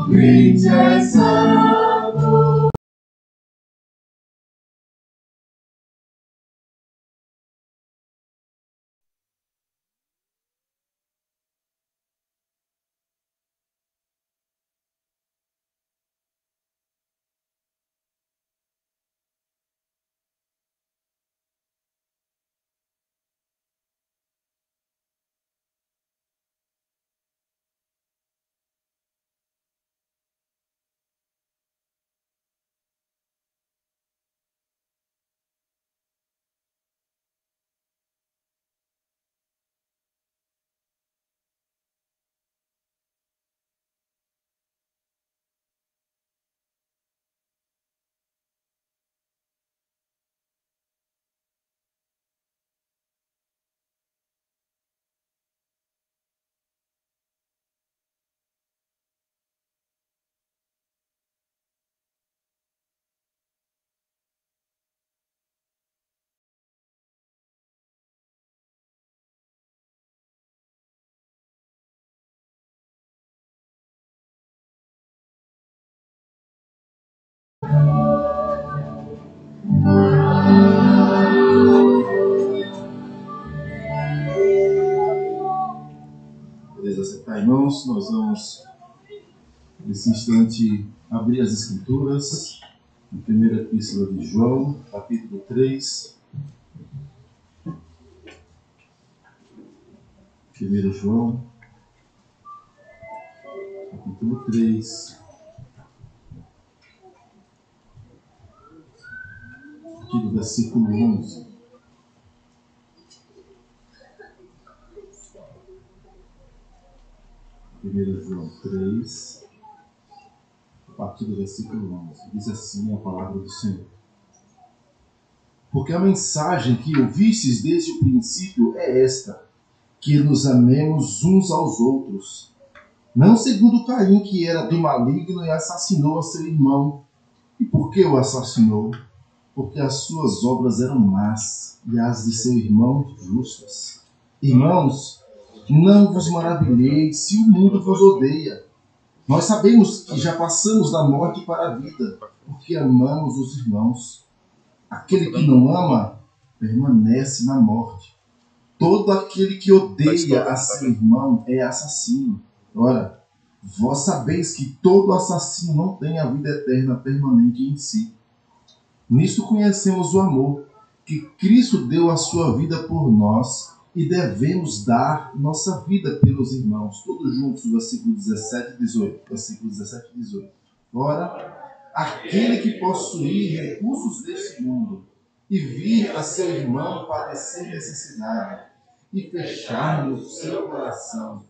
crente é santo. Beleza, acertar, irmãos, nós vamos nesse instante abrir as Escrituras, na primeira epístola de João, capítulo 3. 1 João, capítulo 3, a partir do versículo 11. João 3, a partir do versículo 11. Diz assim a palavra do Senhor. Porque a mensagem que ouvistes desde o princípio é esta, que nos amemos uns aos outros. Não segundo Caim, que era do maligno e assassinou a seu irmão. E por que o assassinou? Porque as suas obras eram más e as de seu irmão justas. Irmãos, não vos maravilheis se o mundo vos odeia. Nós sabemos que já passamos da morte para a vida, porque amamos os irmãos. Aquele que não ama, permanece na morte. Todo aquele que odeia a seu irmão é assassino. Ora, vós sabeis que todo assassino não tem a vida eterna permanente em si. Nisto conhecemos o amor, que Cristo deu a sua vida por nós e devemos dar nossa vida pelos irmãos. Todos juntos, versículo 17 e 18. Versículo 17 e 18. Ora, aquele que possuir recursos deste mundo e vir a seu irmão padecer necessidade e fechar-lhe o seu coração,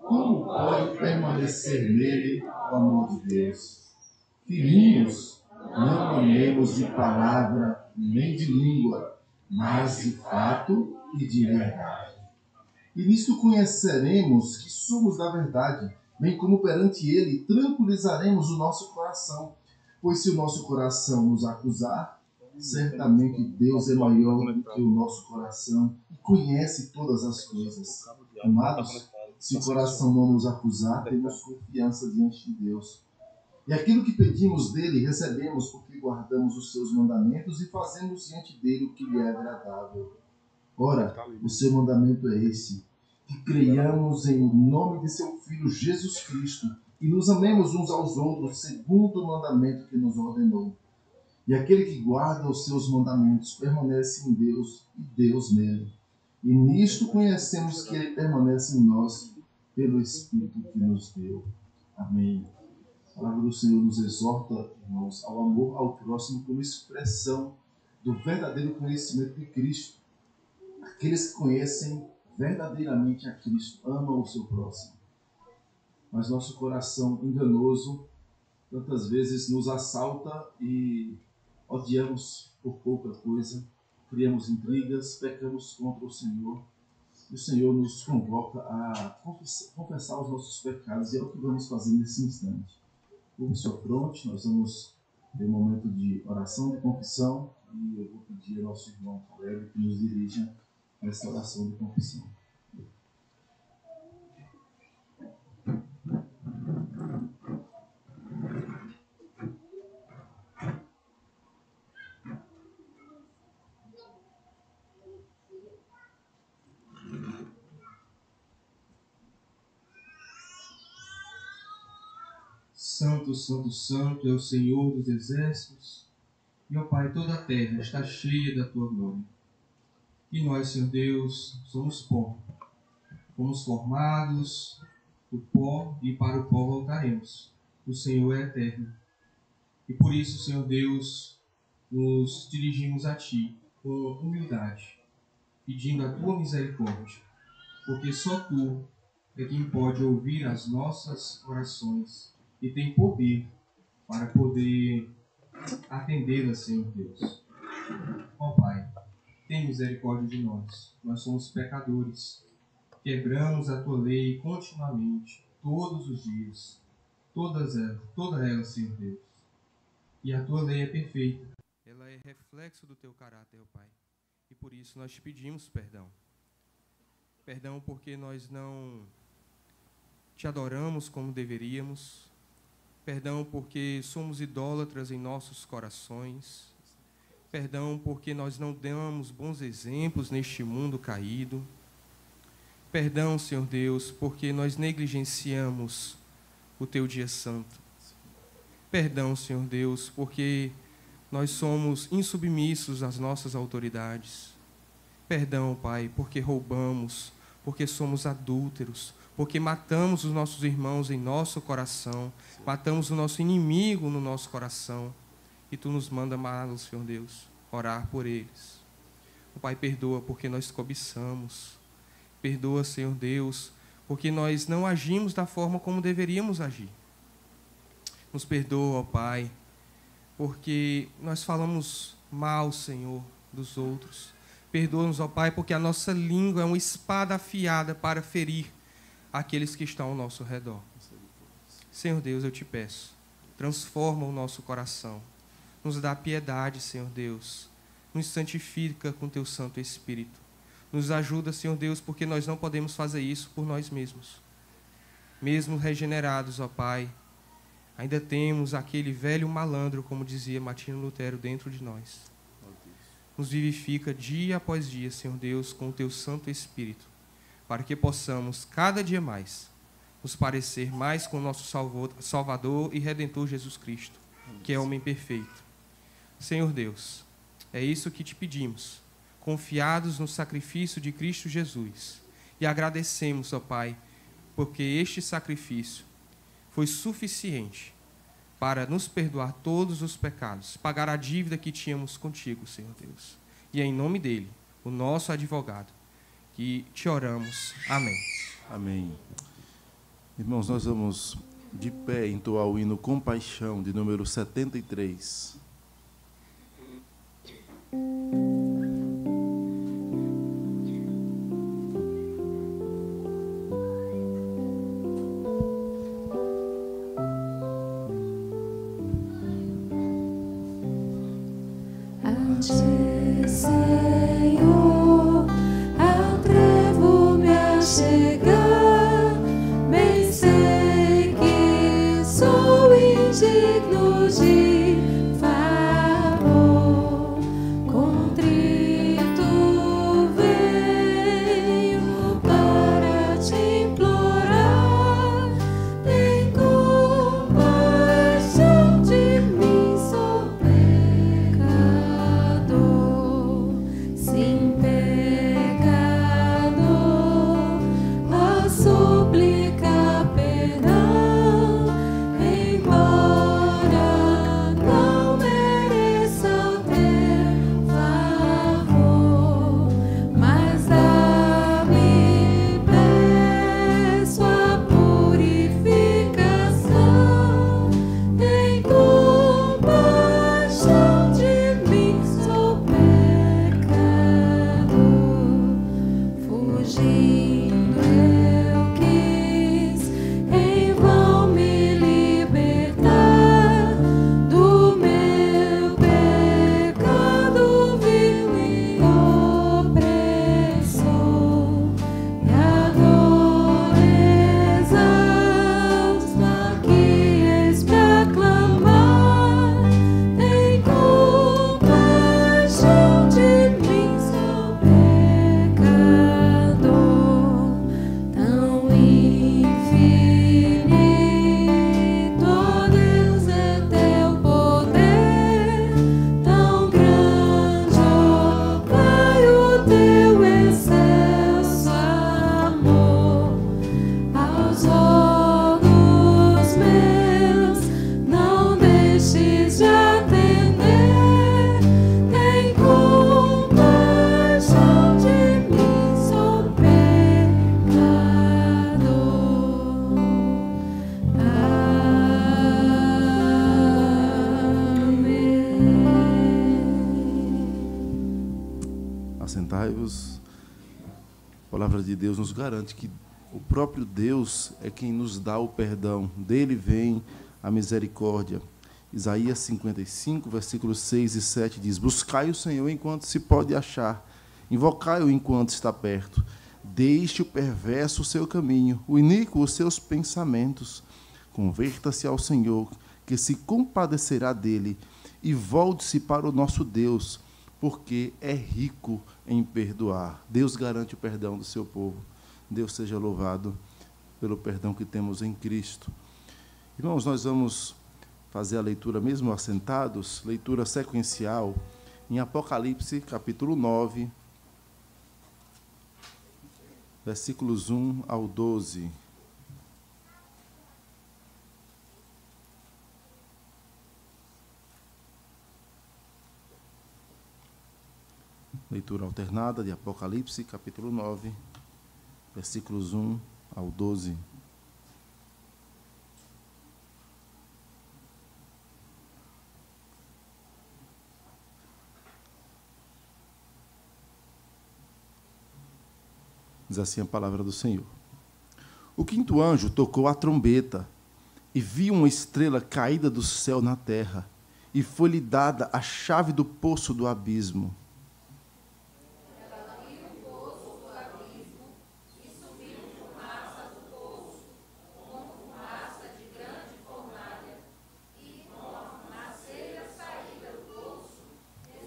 como pode permanecer nele o amor de Deus? Filhinhos, não amemos de palavra nem de língua, mas de fato e de verdade. E nisto conheceremos que somos da verdade, bem como perante ele tranquilizaremos o nosso coração. Pois se o nosso coração nos acusar, certamente Deus é maior do que o nosso coração e conhece todas as coisas. Amados, se o coração não nos acusar, temos confiança diante de Deus. E aquilo que pedimos dele, recebemos porque guardamos os seus mandamentos e fazemos diante dele o que lhe é agradável. Ora, o seu mandamento é esse, que creiamos em nome de seu Filho Jesus Cristo e nos amemos uns aos outros segundo o mandamento que nos ordenou. E aquele que guarda os seus mandamentos permanece em Deus e Deus nele. E nisto conhecemos que ele permanece em nós pelo Espírito que nos deu. Amém. A palavra do Senhor nos exorta, irmãos, ao amor ao próximo como expressão do verdadeiro conhecimento de Cristo. Aqueles que conhecem verdadeiramente a Cristo amam o seu próximo. Mas nosso coração enganoso tantas vezes nos assalta e odiamos por pouca coisa, criamos intrigas, pecamos contra o Senhor. E o Senhor nos convoca a confessar os nossos pecados, e é o que vamos fazer nesse instante. Curva sua fronte, nós vamos ter um momento de oração de confissão e eu vou pedir ao nosso irmão Caleb que nos dirija essa oração de confissão. Santo, santo, santo é o Senhor dos exércitos. E, ó Pai, toda a terra está cheia da tua glória. E nós, Senhor Deus, somos pó. Fomos formados do pó e para o pó voltaremos. O Senhor é eterno. E por isso, Senhor Deus, nos dirigimos a Ti com humildade, pedindo a Tua misericórdia, porque só Tu é quem pode ouvir as nossas orações e tem poder para poder atendê-las, Senhor Deus. Ó Pai, tem misericórdia de nós. Nós somos pecadores. Quebramos a Tua lei continuamente, todos os dias. Toda ela, Senhor Deus. E a Tua lei é perfeita. Ela é reflexo do Teu caráter, ó Pai. E por isso nós te pedimos perdão. Perdão porque nós não te adoramos como deveríamos. Perdão porque somos idólatras em nossos corações. Perdão porque nós não damos bons exemplos neste mundo caído. Perdão, Senhor Deus, porque nós negligenciamos o Teu dia santo. Perdão, Senhor Deus, porque nós somos insubmissos às nossas autoridades. Perdão, Pai, porque roubamos, porque somos adúlteros, porque matamos os nossos irmãos em nosso coração, matamos o nosso inimigo no nosso coração, e Tu nos manda amá-los, Senhor Deus, orar por eles. O Pai, perdoa porque nós cobiçamos. Perdoa, Senhor Deus, porque nós não agimos da forma como deveríamos agir. Nos perdoa, ó Pai, porque nós falamos mal, Senhor, dos outros. Perdoa-nos, ó Pai, porque a nossa língua é uma espada afiada para ferir aqueles que estão ao nosso redor. Senhor Deus, eu te peço, transforma o nosso coração. Nos dá piedade, Senhor Deus. Nos santifica com Teu Santo Espírito. Nos ajuda, Senhor Deus, porque nós não podemos fazer isso por nós mesmos. Mesmo regenerados, ó Pai, ainda temos aquele velho malandro, como dizia Martinho Lutero, dentro de nós. Nos vivifica dia após dia, Senhor Deus, com o Teu Santo Espírito, para que possamos, cada dia mais, nos parecer mais com o nosso Salvador e Redentor Jesus Cristo, que é homem perfeito. Senhor Deus, é isso que te pedimos, confiados no sacrifício de Cristo Jesus, e agradecemos, ó Pai, porque este sacrifício foi suficiente para nos perdoar todos os pecados, pagar a dívida que tínhamos contigo, Senhor Deus. E é em nome dele, o nosso advogado, que te oramos. Amém. Amém. Irmãos, nós vamos de pé entoar o hino Compaixão, de número 73. Senhor, ao trevo me achegar, bem sei que sou indigno de favor, contrito venho para te implorar, tem compaixão de mim, sou pecador. Assentai-vos. A palavra de Deus nos garante que o próprio Deus é quem nos dá o perdão. Dele vem a misericórdia. Isaías 55, versículos 6 e 7 diz: Buscai o Senhor enquanto se pode achar, invocai-o enquanto está perto. Deixe o perverso o seu caminho, o iníquo os seus pensamentos. Converta-se ao Senhor, que se compadecerá dele, e volte-se para o nosso Deus, porque é rico em perdoar. Deus garante o perdão do seu povo. Deus seja louvado pelo perdão que temos em Cristo. Irmãos, nós vamos fazer a leitura mesmo assentados, leitura sequencial, em Apocalipse, capítulo 9, versículos 1 ao 12. Leitura alternada de Apocalipse, capítulo 9, versículos 1 ao 12. Diz assim a palavra do Senhor. O quinto anjo tocou a trombeta, e viu uma estrela caída do céu na terra, e foi-lhe dada a chave do poço do abismo.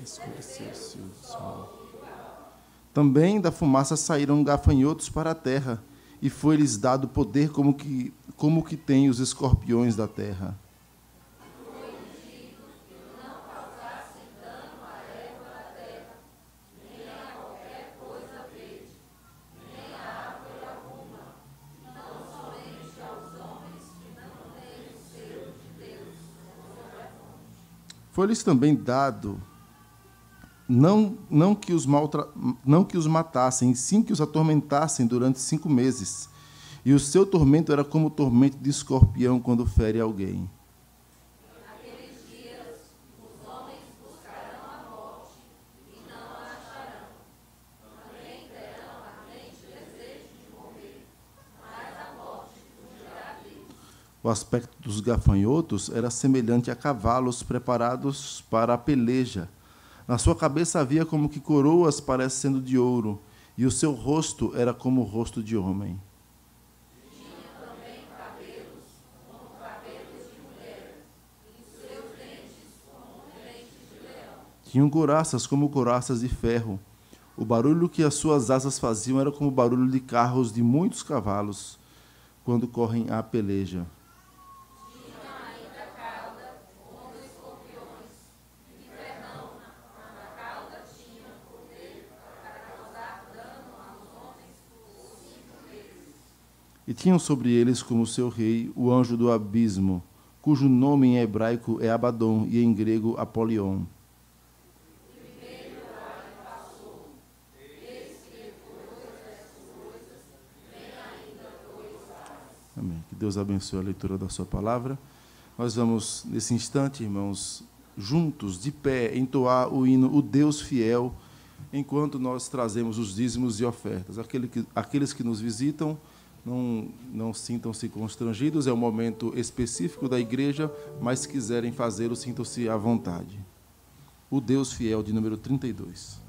Escureceu-se o sol. Também da fumaça saíram gafanhotos para a terra, e foi-lhes dado poder como que tem os escorpiões da terra. Foi-lhes também dado não que os matassem, sim que os atormentassem durante 5 meses. E o seu tormento era como o tormento de escorpião quando fere alguém. Naqueles dias, os homens buscarão a morte e não a acharão. Também terão ardente desejo de morrer, mas a morte fugirá deles. O aspecto dos gafanhotos era semelhante a cavalos preparados para a peleja. Na sua cabeça havia como que coroas parecendo de ouro, e o seu rosto era como o rosto de homem. Tinha também cabelos, como cabelos de mulher, e seus dentes como dentes de leão. Tinham couraças como couraças de ferro. O barulho que as suas asas faziam era como o barulho de carros de muitos cavalos, quando correm à peleja. E tinham sobre eles como seu rei o anjo do abismo, cujo nome em hebraico é Abaddon e em grego Apolion. Amém. Que Deus abençoe a leitura da sua palavra. Nós vamos, nesse instante, irmãos, juntos, de pé, entoar o hino O Deus Fiel, enquanto nós trazemos os dízimos e ofertas. Aqueles que nos visitam, não sintam-se constrangidos, é um momento específico da igreja, mas se quiserem fazê-lo, sintam-se à vontade. O Deus Fiel, de número 32.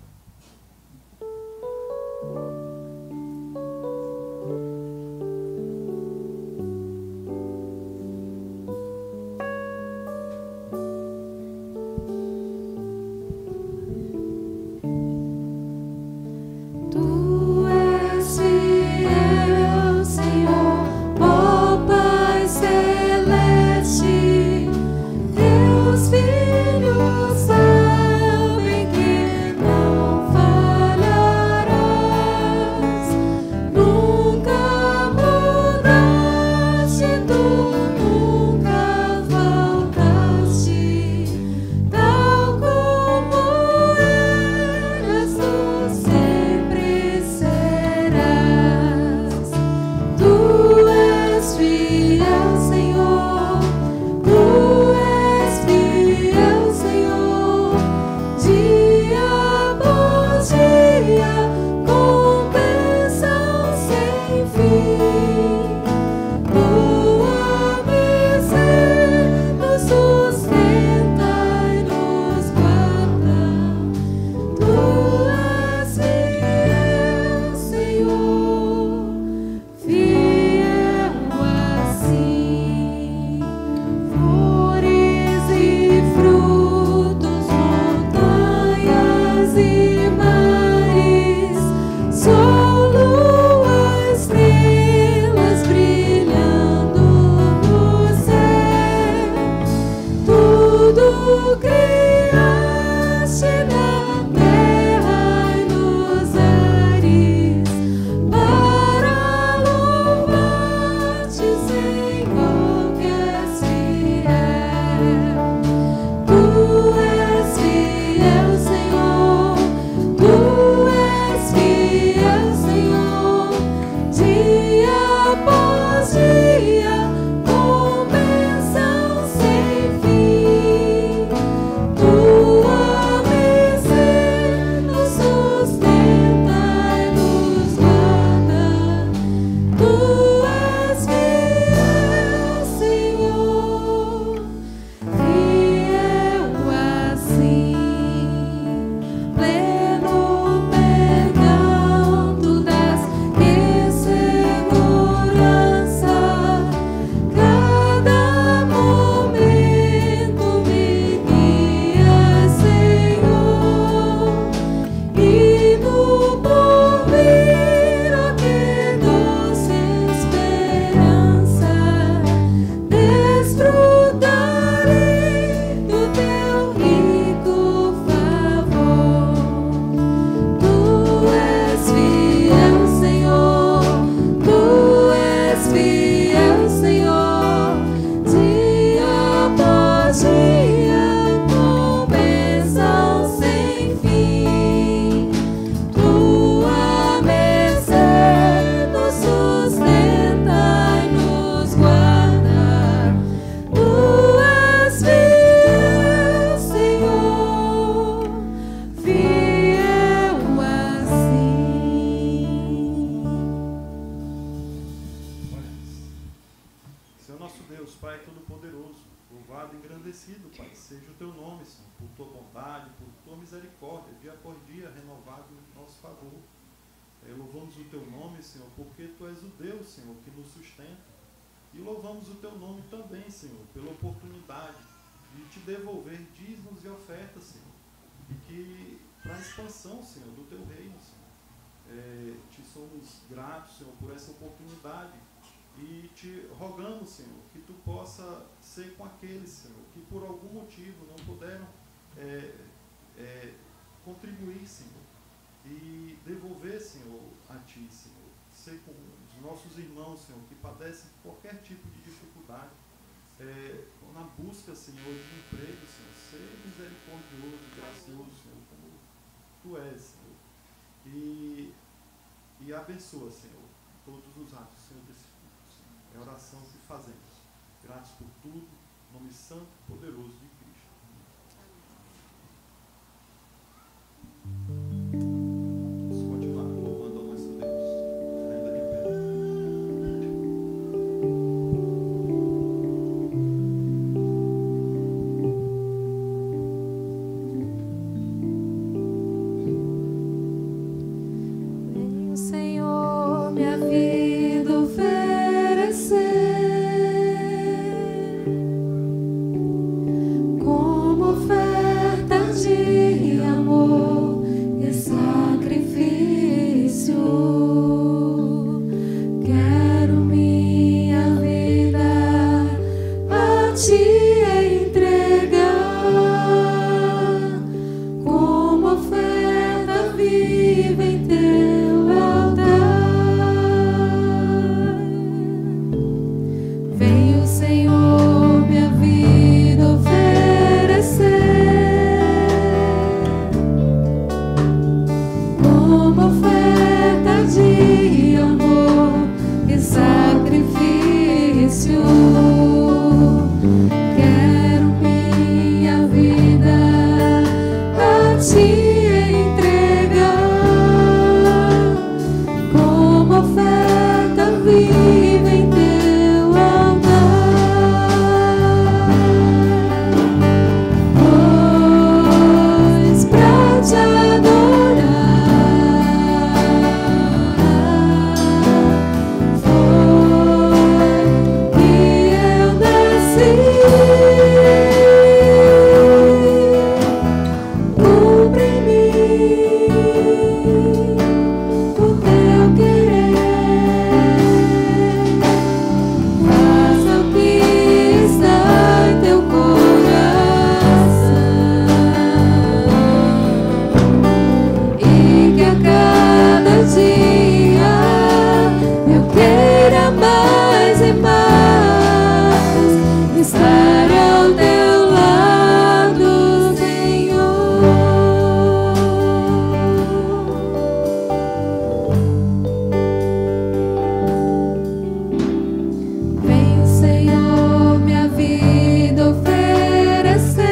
Tu és fiel, Senhor, ó Pai celeste. Teus filhos sabem que não falharás. bondade, por tua misericórdia, dia após dia, renovado em nosso favor. Louvamos o teu nome, Senhor, porque tu és o Deus, Senhor, que nos sustenta. E louvamos o teu nome também, Senhor, pela oportunidade de te devolver dízimos e ofertas, Senhor. E que, para a expansão, Senhor, do teu reino, Senhor, te somos gratos, Senhor, por essa oportunidade. E te rogamos, Senhor, que tu possa ser com aqueles, Senhor, que por algum motivo não puderam contribuir, Senhor, e devolver, Senhor, a ti, Senhor. Ser com os nossos irmãos, Senhor, que padecem qualquer tipo de dificuldade, na busca, Senhor, de emprego, Senhor. Ser misericordioso, gracioso, Senhor, como tu és, Senhor. E abençoa, Senhor, todos os atos, Senhor, desse culto, Senhor. É a oração que fazemos. Gratos por tudo, em nome santo e poderoso de Cristo. Vamos continuar louvando ao nosso Deus, ainda de pé. Venho, Senhor, minha vida oferecer como oferta de amor e sacrifício. Quero minha vida a ti entregar como oferta viva em teu altar. Venho, Senhor, minha vida oferecer como oferta de amor e sacrifício. Quero minha vida a ti entregar como oferta viva em teu altar. Pois pra te adorar foi que eu nasci. Cumpre em mim o teu querer. Faça o que está em teu coração e que a cada dia eu queira mais e mais estar ao teu lado, Senhor. Venho, Senhor, minha vida oferecer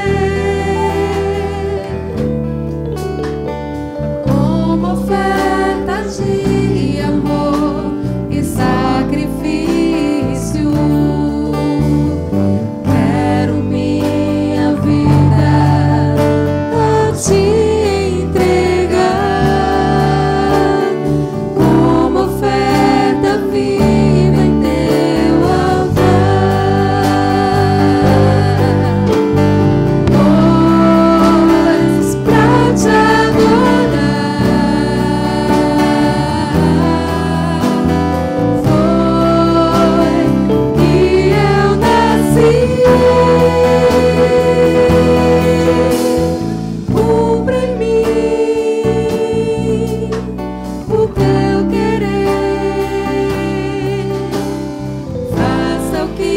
como oferta de amor e sacrifício. Quero minha vida a ti entregar como oferta viva em teu altar. Pois pra te adorar foi que eu nasci. Cumpre em mim o teu querer. Faça o que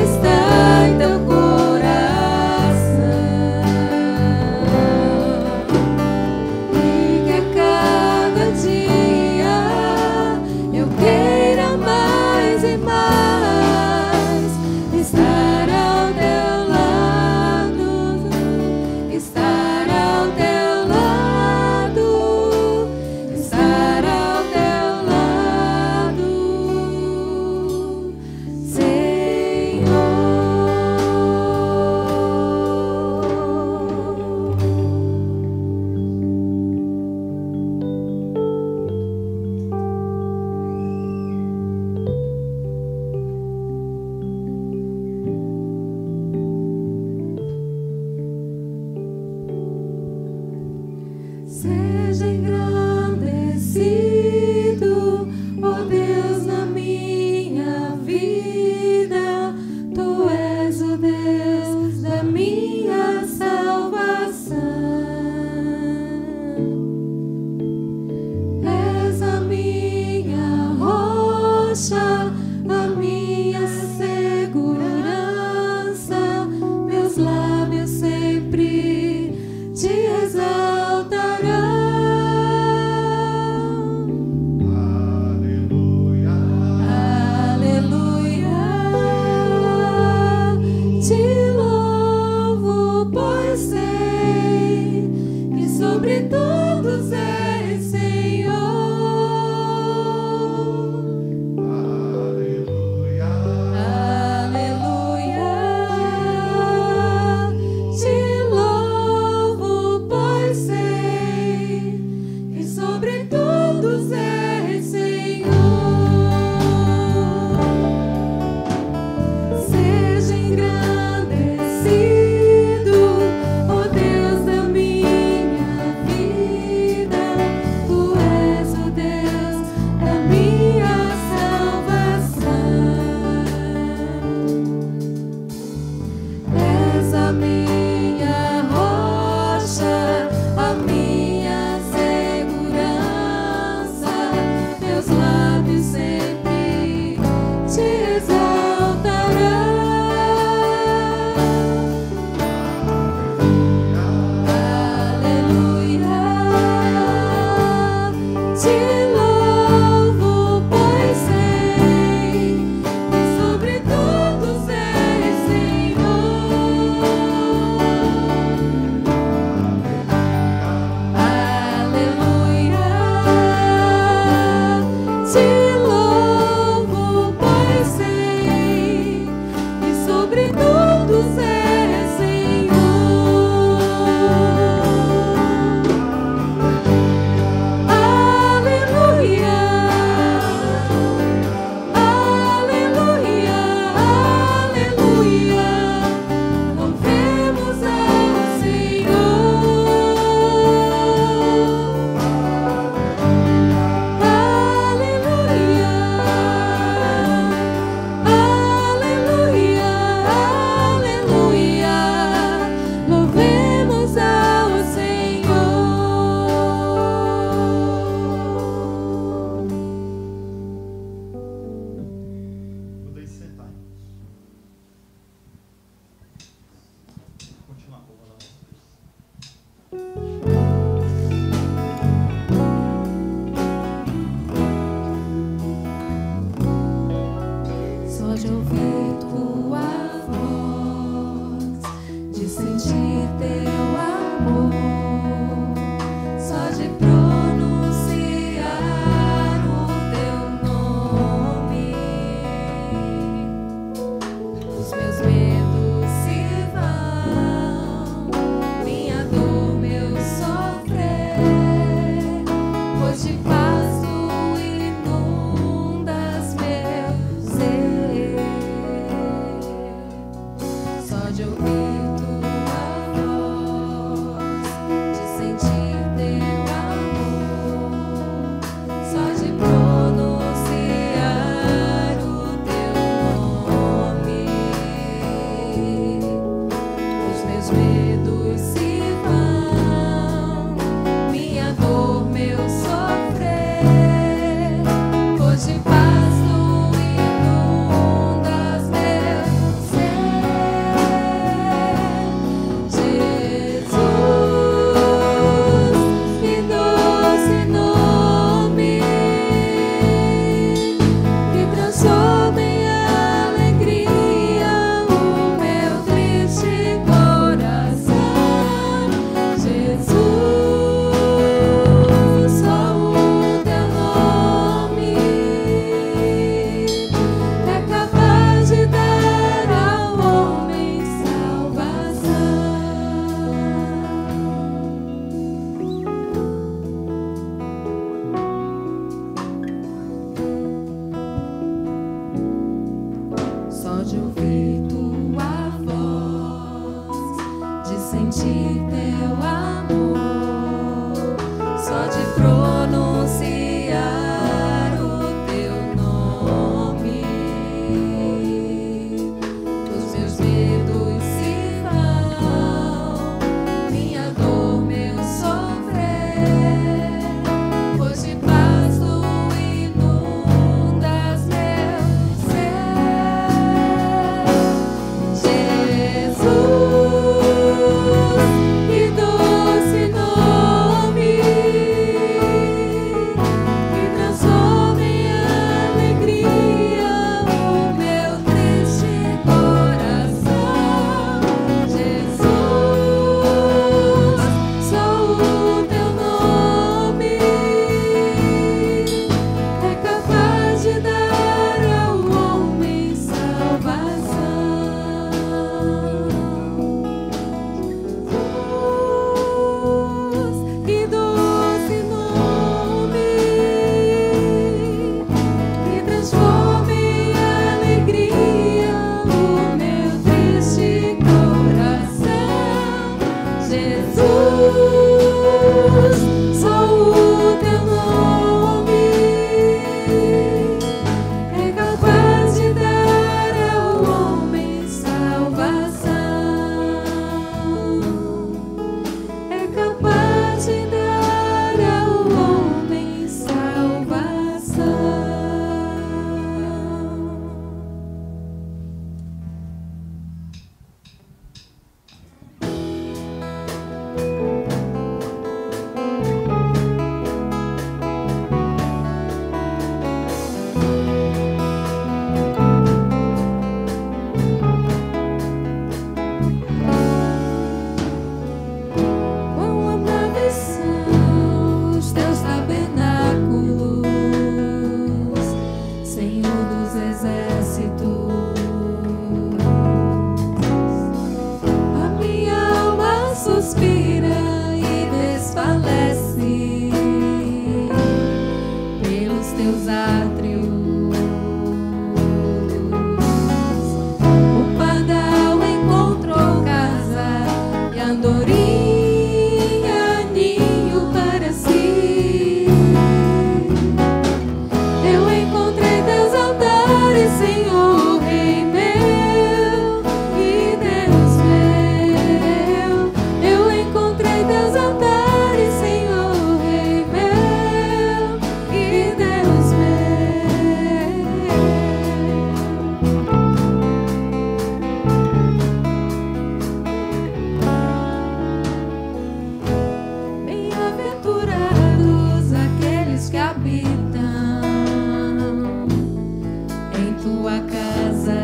está em teu coração e que a cada dia eu queira mais e mais estar ao teu lado, estar ao teu lado, estar ao teu lado, Senhor. Seja engrandecido, ó Deus, na minha vida. Tu és o Deus da minha salvação. És a minha rocha, a minha segurança. Meus lábios sempre te exaltarão. Aleluia. Aleluia. Te louvo, pois sei que sobre todos és Senhor. Aleluia. Aleluia. Te louvo, pois sei que sobre todos és Senhor. Seja engrandecido, ó Deus da minha vida. Tu és o Deus da minha salvação. És a minha rocha, a minha segurança. Meus lábios sempre te exaltarão. Aleluia. Te louvo, pois sei que sobre todos és Senhor. Aleluia. Te louvo, pois sei que sobre todos és Senhor. Aleluia. Aleluia. Aleluia. Louvemos ao Senhor. Aleluia. Aleluia. Aleluia. Louvemos ao Senhor. Podem sentar, irmãos. Continuar louvando a nossa Deus. Só de ouvir tua voz, de sentir teu amor, só de pronunciar o teu nome, os meus medos se vão, minha dor, meu sofrer, pois de paz tu inundas meu ser. Só de ouvir tua voz, de sentir teu amor, só de pronunciar o teu nome, os meus medos se vão, minha dor, meu sofrer, pois de paz tu inundas meu ser. Jesus, que doce nome, que transforma em alegria o meu triste coração. Jesus, só o teu nome é capaz de dar ao homem salvação. Só de ouvir tua voz, de sentir teu amor, teus altares, Senhor, Rei meu e Deus meu. Bem-aventurados aqueles que habitam em tua casa,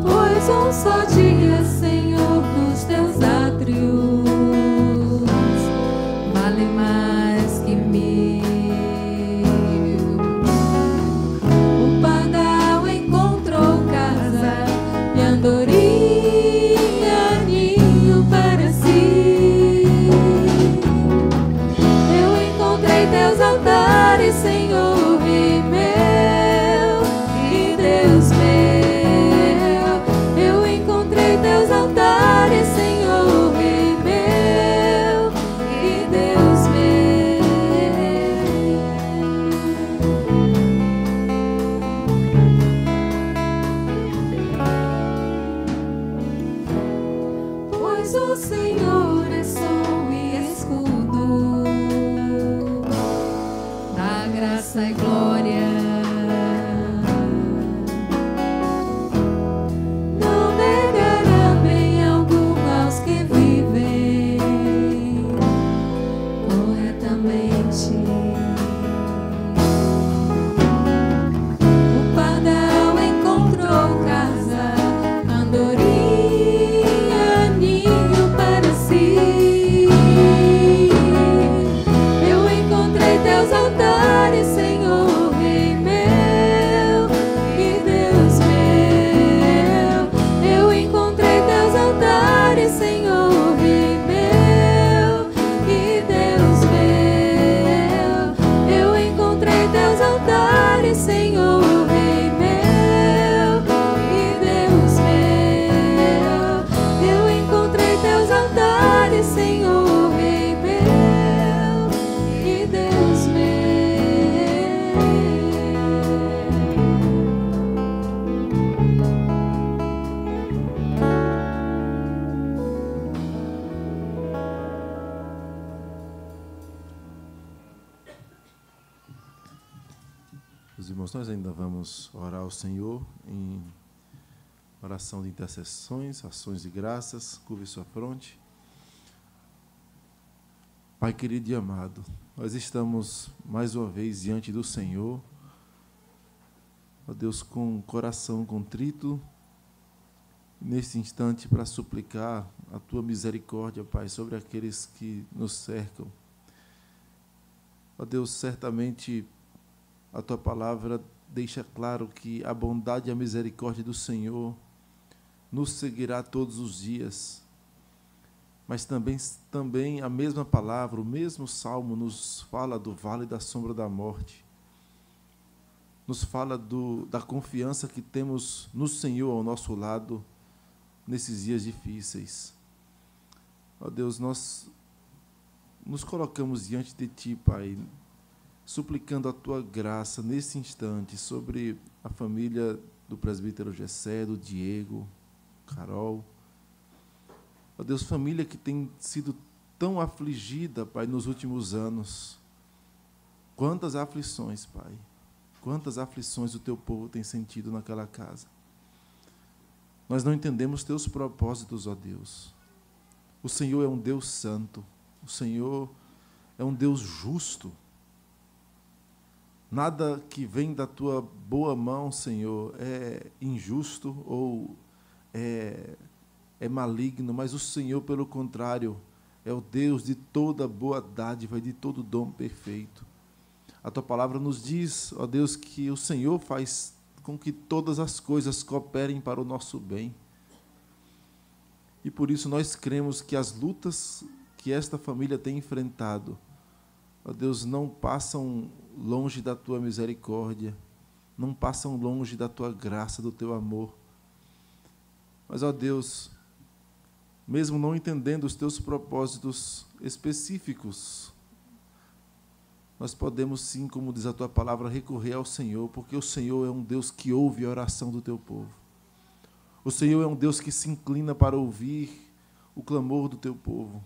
pois um só dia, Senhor, dos teus átrios vale mais que 1000. O pardal encontrou casa e andorinha ninho para si. Eu encontrei teus altares, Senhor, Rei meu e Deus meu. Eu encontrei teus altares, Senhor, Rei meu e Deus meu. Pois o Senhor é som e escudo, da graça e glória. Não negará bem algum aos que vivem corretamente. O pardal encontrou casa, andorinha ninho para si. Eu encontrei teus altares, Senhor, Rei meu e Deus meu. Eu encontrei teus altares, Senhor, Rei meu e Deus meu. Eu encontrei teus altares, Senhor, Rei meu e Deus meu. Eu encontrei teus altares, Senhor, Rei meu e Deus meu. Os irmãos, nós ainda vamos orar ao Senhor em oração de intercessões, ações de graças. Curve sua fronte. Pai querido e amado, nós estamos mais uma vez diante do Senhor, ó Deus, com o coração contrito, neste instante para suplicar a Tua misericórdia, Pai, sobre aqueles que nos cercam. Ó Deus, certamente a Tua palavra deixa claro que a bondade e a misericórdia do Senhor nos seguirá todos os dias. Mas também a mesma palavra, o mesmo salmo nos fala do vale da sombra da morte. Nos fala da confiança que temos no Senhor ao nosso lado nesses dias difíceis. Ó Deus, nós nos colocamos diante de Ti, Pai, suplicando a Tua graça nesse instante sobre a família do presbítero Gessé, do Diego, Carol. Ó Deus, família que tem sido tão afligida, Pai, nos últimos anos. Quantas aflições, Pai. Quantas aflições o Teu povo tem sentido naquela casa. Nós não entendemos Teus propósitos, ó Deus. O Senhor é um Deus santo. O Senhor é um Deus justo. Nada que vem da Tua boa mão, Senhor, é injusto ou é maligno, mas o Senhor, pelo contrário, é o Deus de toda boa dádiva e de todo dom perfeito. A Tua palavra nos diz, ó Deus, que o Senhor faz com que todas as coisas cooperem para o nosso bem. E por isso nós cremos que as lutas que esta família tem enfrentado, ó Deus, não passam longe da Tua misericórdia, não passam longe da Tua graça, do Teu amor. Mas, ó Deus, mesmo não entendendo os Teus propósitos específicos, nós podemos sim, como diz a Tua palavra, recorrer ao Senhor, porque o Senhor é um Deus que ouve a oração do Teu povo. O Senhor é um Deus que se inclina para ouvir o clamor do teu povo.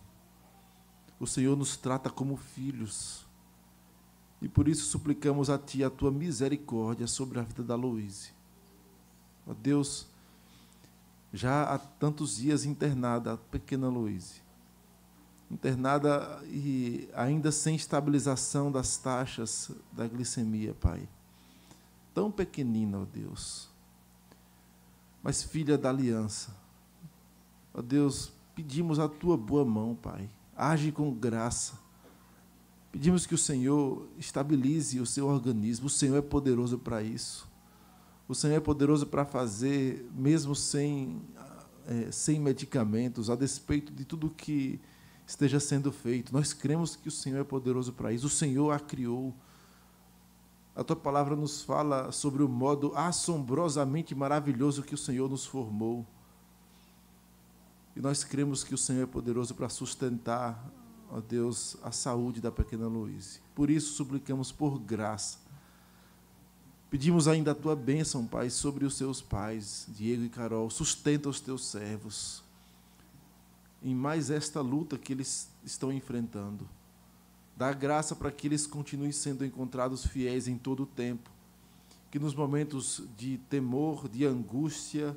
O Senhor nos trata como filhos. E por isso suplicamos a Ti a Tua misericórdia sobre a vida da Luíse. Ó Deus, já há tantos dias internada a pequena Luíse. Internada e ainda sem estabilização das taxas da glicemia, Pai. Tão pequenina, ó Deus. Mas filha da aliança. Ó Deus, pedimos a Tua boa mão, Pai. Age com graça. Pedimos que o Senhor estabilize o seu organismo. O Senhor é poderoso para isso. O Senhor é poderoso para fazer, mesmo sem medicamentos, a despeito de tudo que esteja sendo feito. Nós cremos que o Senhor é poderoso para isso. O Senhor a criou. A Tua palavra nos fala sobre o modo assombrosamente maravilhoso que o Senhor nos formou. E nós cremos que o Senhor é poderoso para sustentar, ó Deus, a saúde da pequena Luíse. Por isso, suplicamos por graça. Pedimos ainda a Tua bênção, Pai, sobre os seus pais, Diego e Carol. Sustenta os Teus servos em mais esta luta que eles estão enfrentando. Dá graça para que eles continuem sendo encontrados fiéis em todo o tempo. Que nos momentos de temor, de angústia,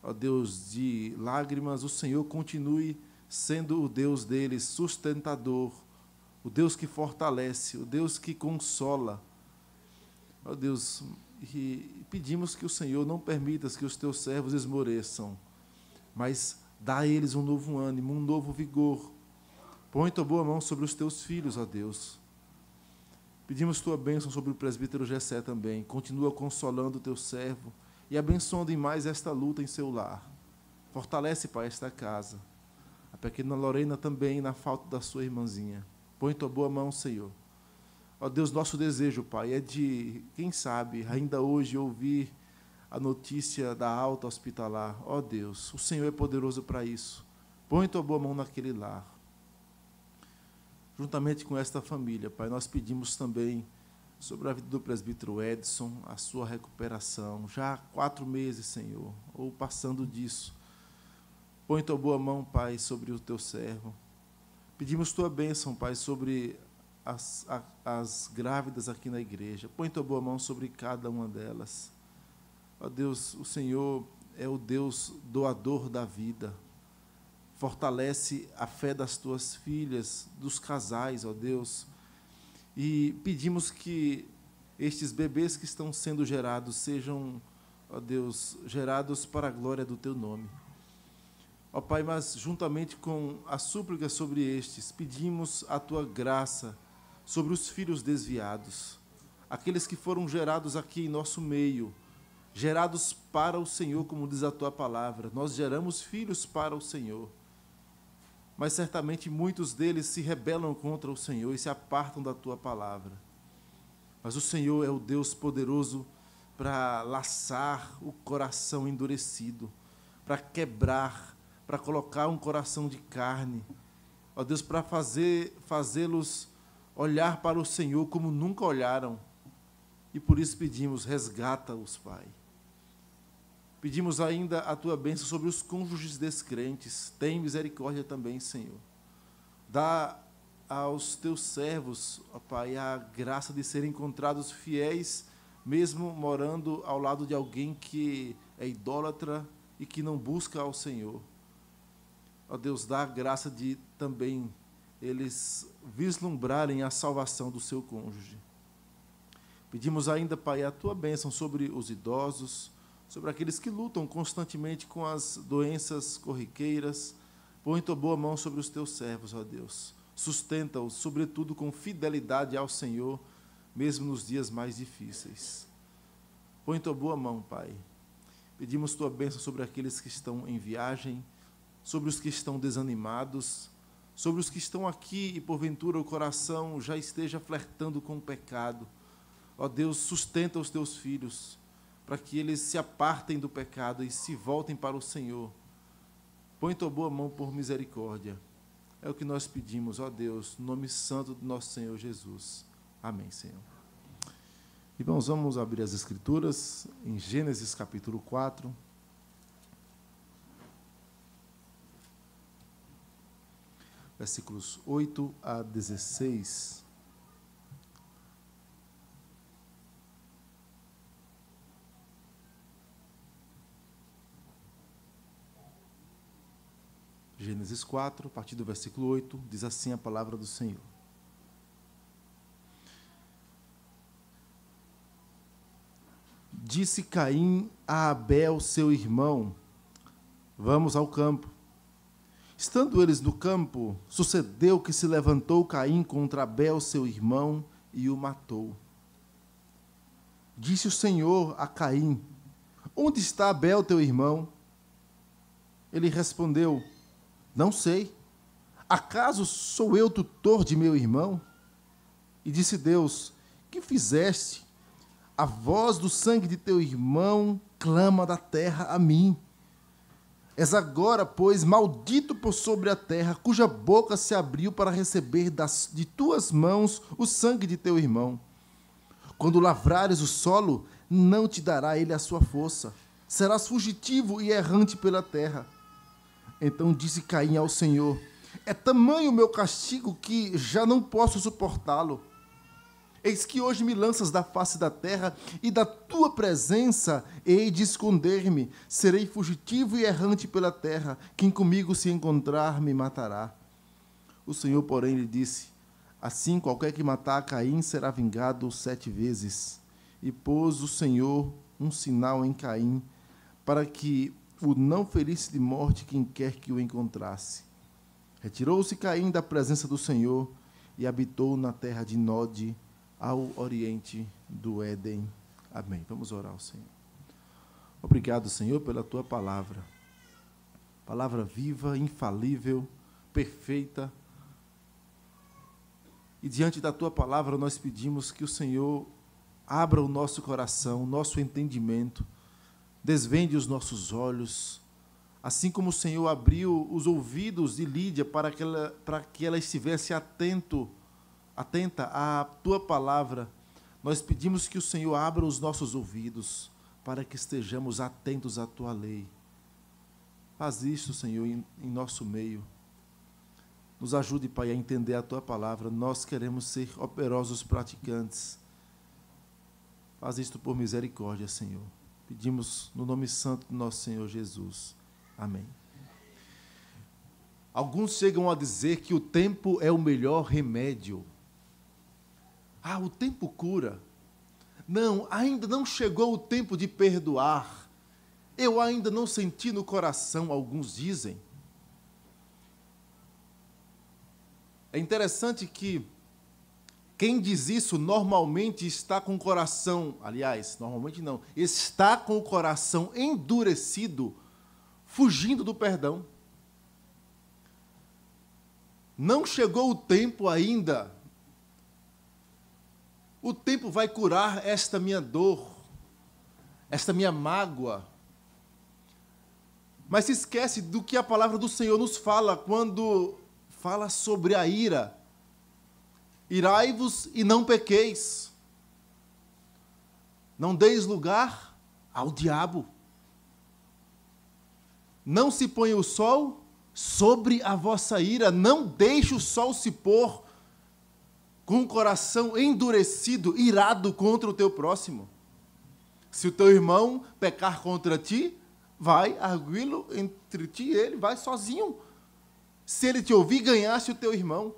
ó Deus, de lágrimas, o Senhor continue sendo o Deus deles, sustentador, o Deus que fortalece, o Deus que consola. Ó Deus, e pedimos que o Senhor não permita que os Teus servos esmoreçam, mas dá a eles um novo ânimo, um novo vigor. Põe Tua boa mão sobre os Teus filhos, ó Deus. Pedimos Tua bênção sobre o presbítero Gessé também. Continua consolando o Teu servo e abençoando em mais esta luta em seu lar. Fortalece, Pai, esta casa. A pequena Lorena também, na falta da sua irmãzinha. Põe Tua boa mão, Senhor. Ó Deus, nosso desejo, Pai, é de, quem sabe, ainda hoje ouvir a notícia da alta hospitalar. Ó Deus, o Senhor é poderoso para isso. Põe Tua boa mão naquele lar. Juntamente com esta família, Pai, nós pedimos também sobre a vida do presbítero Edson, a sua recuperação. Já há 4 meses, Senhor, ou passando disso. Põe Tua boa mão, Pai, sobre o Teu servo. Pedimos Tua bênção, Pai, sobre as grávidas aqui na igreja. Põe Tua boa mão sobre cada uma delas. Ó Deus, o Senhor é o Deus doador da vida. Fortalece a fé das Tuas filhas, dos casais, ó Deus. E pedimos que estes bebês que estão sendo gerados sejam, ó Deus, gerados para a glória do Teu nome. Ó Pai, mas juntamente com a súplica sobre estes, pedimos a Tua graça sobre os filhos desviados, aqueles que foram gerados aqui em nosso meio, gerados para o Senhor, como diz a Tua palavra. Nós geramos filhos para o Senhor. Mas certamente muitos deles se rebelam contra o Senhor e se apartam da Tua palavra. Mas o Senhor é o Deus poderoso para laçar o coração endurecido, para quebrar, para colocar um coração de carne. Ó Deus, para fazê-los olhar para o Senhor como nunca olharam. E por isso pedimos, resgata-os, Pai. Pedimos ainda a Tua bênção sobre os cônjuges descrentes. Tem misericórdia também, Senhor. Dá aos Teus servos, ó Pai, a graça de serem encontrados fiéis, mesmo morando ao lado de alguém que é idólatra e que não busca ao Senhor. Ó Deus, dá a graça de também eles vislumbrarem a salvação do seu cônjuge. Pedimos ainda, Pai, a Tua bênção sobre os idosos, sobre aqueles que lutam constantemente com as doenças corriqueiras. Põe Tua boa mão sobre os Teus servos, ó Deus. Sustenta-os, sobretudo com fidelidade ao Senhor, mesmo nos dias mais difíceis. Põe Tua boa mão, Pai. Pedimos Tua bênção sobre aqueles que estão em viagem, sobre os que estão desanimados, sobre os que estão aqui e porventura o coração já esteja flertando com o pecado. Ó Deus, sustenta os Teus filhos, para que eles se apartem do pecado e se voltem para o Senhor. Põe Tua boa mão por misericórdia. É o que nós pedimos, ó Deus, no nome santo do nosso Senhor Jesus. Amém, Senhor. Irmãos, vamos abrir as Escrituras em Gênesis capítulo 4. versículos 8 a 16. Gênesis 4, a partir do versículo 8, diz assim a palavra do Senhor. Disse Caim a Abel, seu irmão: vamos ao campo. Estando eles no campo, sucedeu que se levantou Caim contra Abel, seu irmão, e o matou. Disse o Senhor a Caim: onde está Abel, teu irmão? Ele respondeu: não sei. Acaso sou eu tutor de meu irmão? E disse Deus: que fizeste? A voz do sangue de teu irmão clama da terra a mim. És agora, pois, maldito por sobre a terra, cuja boca se abriu para receber de tuas mãos o sangue de teu irmão. Quando lavrares o solo, não te dará ele a sua força. Serás fugitivo e errante pela terra. Então disse Caim ao Senhor: é tamanho o meu castigo que já não posso suportá-lo. Eis que hoje me lanças da face da terra, e da tua presença hei de esconder-me. Serei fugitivo e errante pela terra. Quem comigo se encontrar me matará. O Senhor, porém, lhe disse: assim qualquer que matar a Caim será vingado 7 vezes. E pôs o Senhor um sinal em Caim, para que o não ferisse de morte quem quer que o encontrasse. Retirou-se Caim da presença do Senhor e habitou na terra de Nod, ao oriente do Éden. Amém. Vamos orar ao Senhor. Obrigado, Senhor, pela tua palavra. Palavra viva, infalível, perfeita. E diante da tua palavra nós pedimos que o Senhor abra o nosso coração, o nosso entendimento, desvende os nossos olhos, assim como o Senhor abriu os ouvidos de Lídia para que ela estivesse atenta à tua palavra. Nós pedimos que o Senhor abra os nossos ouvidos para que estejamos atentos à tua lei. Faz isto, Senhor, em nosso meio. Nos ajude, Pai, a entender a tua palavra. Nós queremos ser operosos praticantes. Faz isto por misericórdia, Senhor. Pedimos no nome santo do nosso Senhor Jesus. Amém. Alguns chegam a dizer que o tempo é o melhor remédio. Ah, o tempo cura. Não, ainda não chegou o tempo de perdoar. Eu ainda não senti no coração, alguns dizem. É interessante que quem diz isso normalmente está com o coração, aliás, normalmente não, está com o coração endurecido, fugindo do perdão. Não chegou o tempo ainda. O tempo vai curar esta minha dor, esta minha mágoa. Mas se esquece do que a palavra do Senhor nos fala quando fala sobre a ira. Irai-vos e não pequeis. Não deis lugar ao diabo. Não se ponha o sol sobre a vossa ira. Não deixe o sol se pôr com o coração endurecido, irado contra o teu próximo. Se o teu irmão pecar contra ti, vai arguí-lo entre ti e ele, vai sozinho. Se ele te ouvir, ganhaste o teu irmão.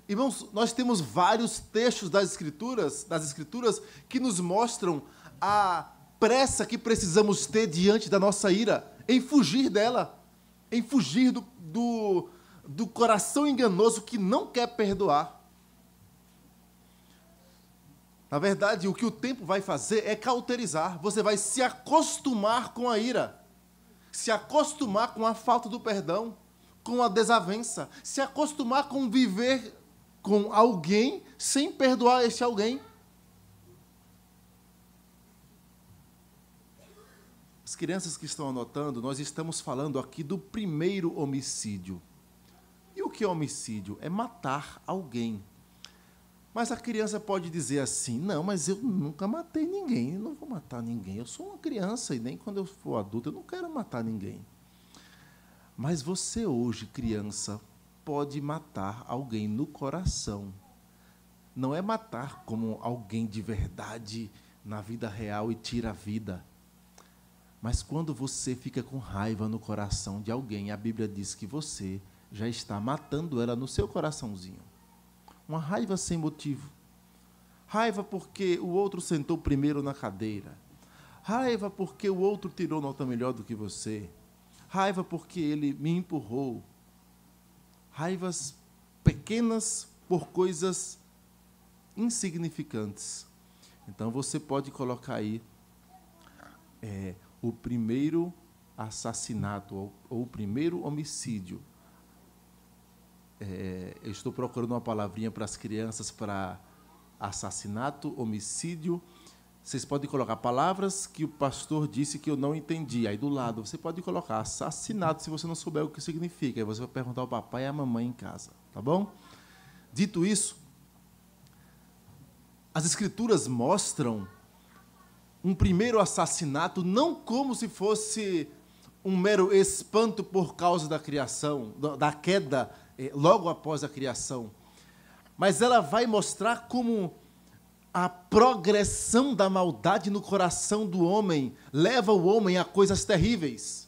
Irmãos, nós temos vários textos das escrituras que nos mostram a pressa que precisamos ter diante da nossa ira, em fugir dela, em fugir do coração enganoso que não quer perdoar. Na verdade, o que o tempo vai fazer é cauterizar. Você vai se acostumar com a ira, se acostumar com a falta do perdão, com a desavença, se acostumar com viver com alguém sem perdoar esse alguém. As crianças que estão anotando, nós estamos falando aqui do primeiro homicídio. E o que é homicídio? É matar alguém. Mas a criança pode dizer assim: não, mas eu nunca matei ninguém, eu não vou matar ninguém, eu sou uma criança e nem quando eu for adulto eu não quero matar ninguém. Mas você hoje, criança, pode matar alguém no coração. Não é matar como alguém de verdade na vida real e tira a vida. Mas quando você fica com raiva no coração de alguém, a Bíblia diz que você já está matando ela no seu coraçãozinho. Uma raiva sem motivo. Raiva porque o outro sentou primeiro na cadeira. Raiva porque o outro tirou nota melhor do que você. Raiva porque ele me empurrou. Raivas pequenas por coisas insignificantes. Então você pode colocar aí o primeiro assassinato ou o primeiro homicídio. Eu estou procurando uma palavrinha para as crianças para assassinato, homicídio. Vocês podem colocar palavras que o pastor disse que eu não entendi. Aí do lado você pode colocar assassinato, se você não souber o que significa. Aí você vai perguntar ao papai e à mamãe em casa, tá bom? Dito isso, as Escrituras mostram um primeiro assassinato não como se fosse um mero espanto por causa da criação, da queda logo após a criação, mas ela vai mostrar como a progressão da maldade no coração do homem leva o homem a coisas terríveis.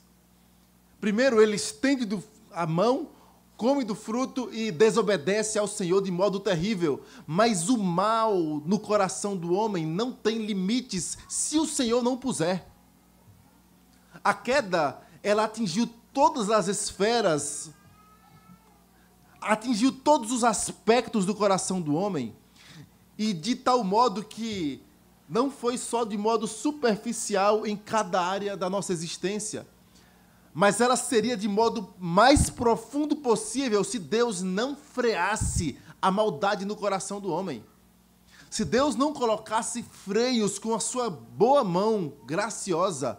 Primeiro, ele estende a mão, come do fruto e desobedece ao Senhor de modo terrível. Mas o mal no coração do homem não tem limites se o Senhor não puser. A queda, ela atingiu todas as esferas, atingiu todos os aspectos do coração do homem, e de tal modo que não foi só de modo superficial em cada área da nossa existência, mas ela seria de modo mais profundo possível se Deus não freasse a maldade no coração do homem. Se Deus não colocasse freios com a sua boa mão graciosa,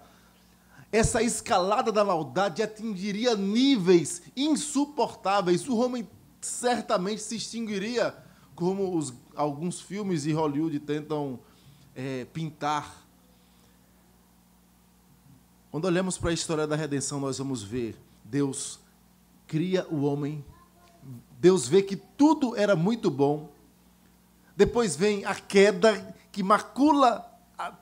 essa escalada da maldade atingiria níveis insuportáveis. O homem certamente se extinguiria, como alguns filmes de Hollywood tentam pintar. Quando olhamos para a história da redenção, nós vamos ver Deus cria o homem, Deus vê que tudo era muito bom, depois vem a queda que macula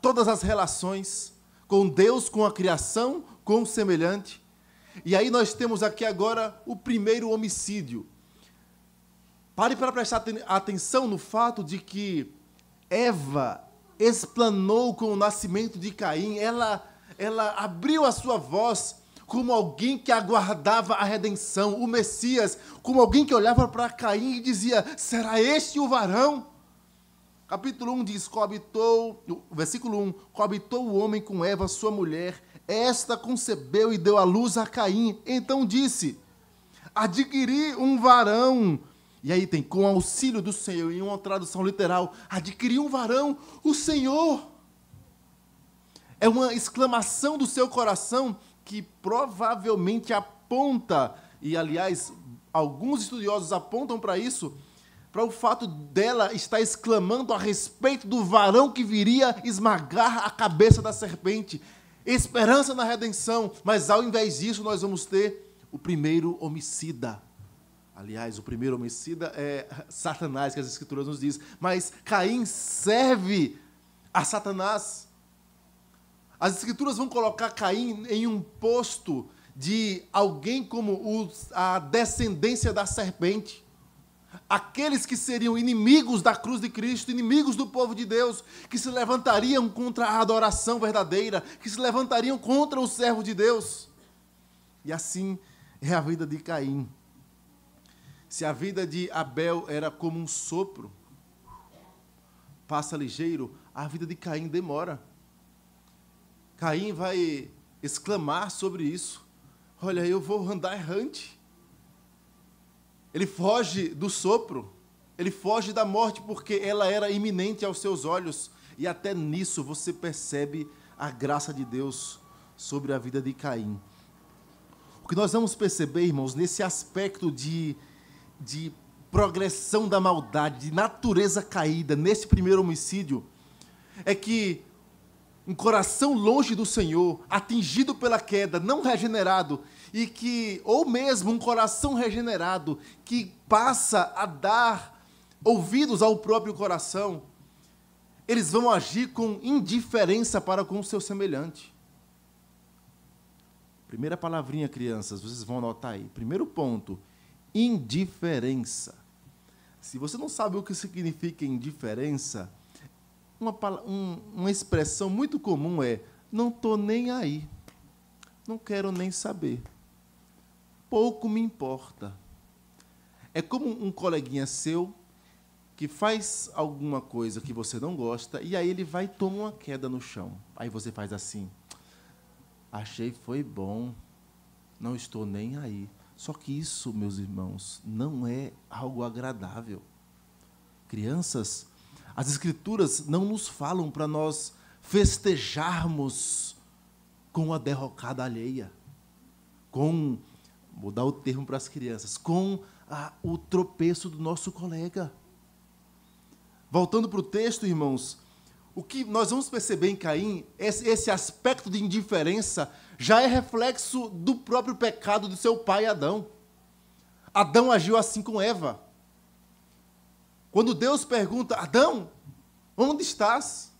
todas as relações com Deus, com a criação, com o semelhante, e aí nós temos aqui agora o primeiro homicídio. Pare para prestar atenção no fato de que Eva explanou com o nascimento de Caim, ela abriu a sua voz como alguém que aguardava a redenção, o Messias, como alguém que olhava para Caim e dizia, será este o varão? Capítulo 1 diz, versículo 1, coabitou o homem com Eva, sua mulher, esta concebeu e deu à luz a Caim, então disse, adquiri um varão. E aí tem, com auxílio do Senhor, em uma tradução literal, adquiri um varão, o Senhor. É uma exclamação do seu coração que provavelmente aponta, e aliás, alguns estudiosos apontam para isso, para o fato dela estar exclamando a respeito do varão que viria esmagar a cabeça da serpente. Esperança na redenção, mas ao invés disso nós vamos ter o primeiro homicida. Aliás, o primeiro homicida é Satanás, que as Escrituras nos dizem. Mas Caim serve a Satanás. As Escrituras vão colocar Caim em um posto de alguém como a descendência da serpente. Aqueles que seriam inimigos da cruz de Cristo, inimigos do povo de Deus, que se levantariam contra a adoração verdadeira, que se levantariam contra o servo de Deus. E assim é a vida de Caim. Se a vida de Abel era como um sopro, passa ligeiro, a vida de Caim demora. Caim vai exclamar sobre isso. Olha, eu vou andar errante. Ele foge do sopro, ele foge da morte porque ela era iminente aos seus olhos. E até nisso você percebe a graça de Deus sobre a vida de Caim. O que nós vamos perceber, irmãos, nesse aspecto de progressão da maldade, de natureza caída, nesse primeiro homicídio, é que um coração longe do Senhor, atingido pela queda, não regenerado, e que, ou mesmo um coração regenerado, que passa a dar ouvidos ao próprio coração, eles vão agir com indiferença para com o seu semelhante. Primeira palavrinha, crianças, vocês vão anotar aí. Primeiro ponto, indiferença. Se você não sabe o que significa indiferença, uma expressão muito comum é: não estou nem aí, não quero nem saber, pouco me importa. É como um coleguinha seu que faz alguma coisa que você não gosta e aí ele vai e toma uma queda no chão. Aí você faz assim: achei foi bom, não estou nem aí. Só que isso, meus irmãos, não é algo agradável. Crianças, as Escrituras não nos falam para nós festejarmos com a derrocada alheia, com, vou dar o termo para as crianças, com o tropeço do nosso colega. Voltando para o texto, irmãos, o que nós vamos perceber em Caim, esse aspecto de indiferença, já é reflexo do próprio pecado do seu pai Adão. Adão agiu assim com Eva. Quando Deus pergunta: Adão, onde estás?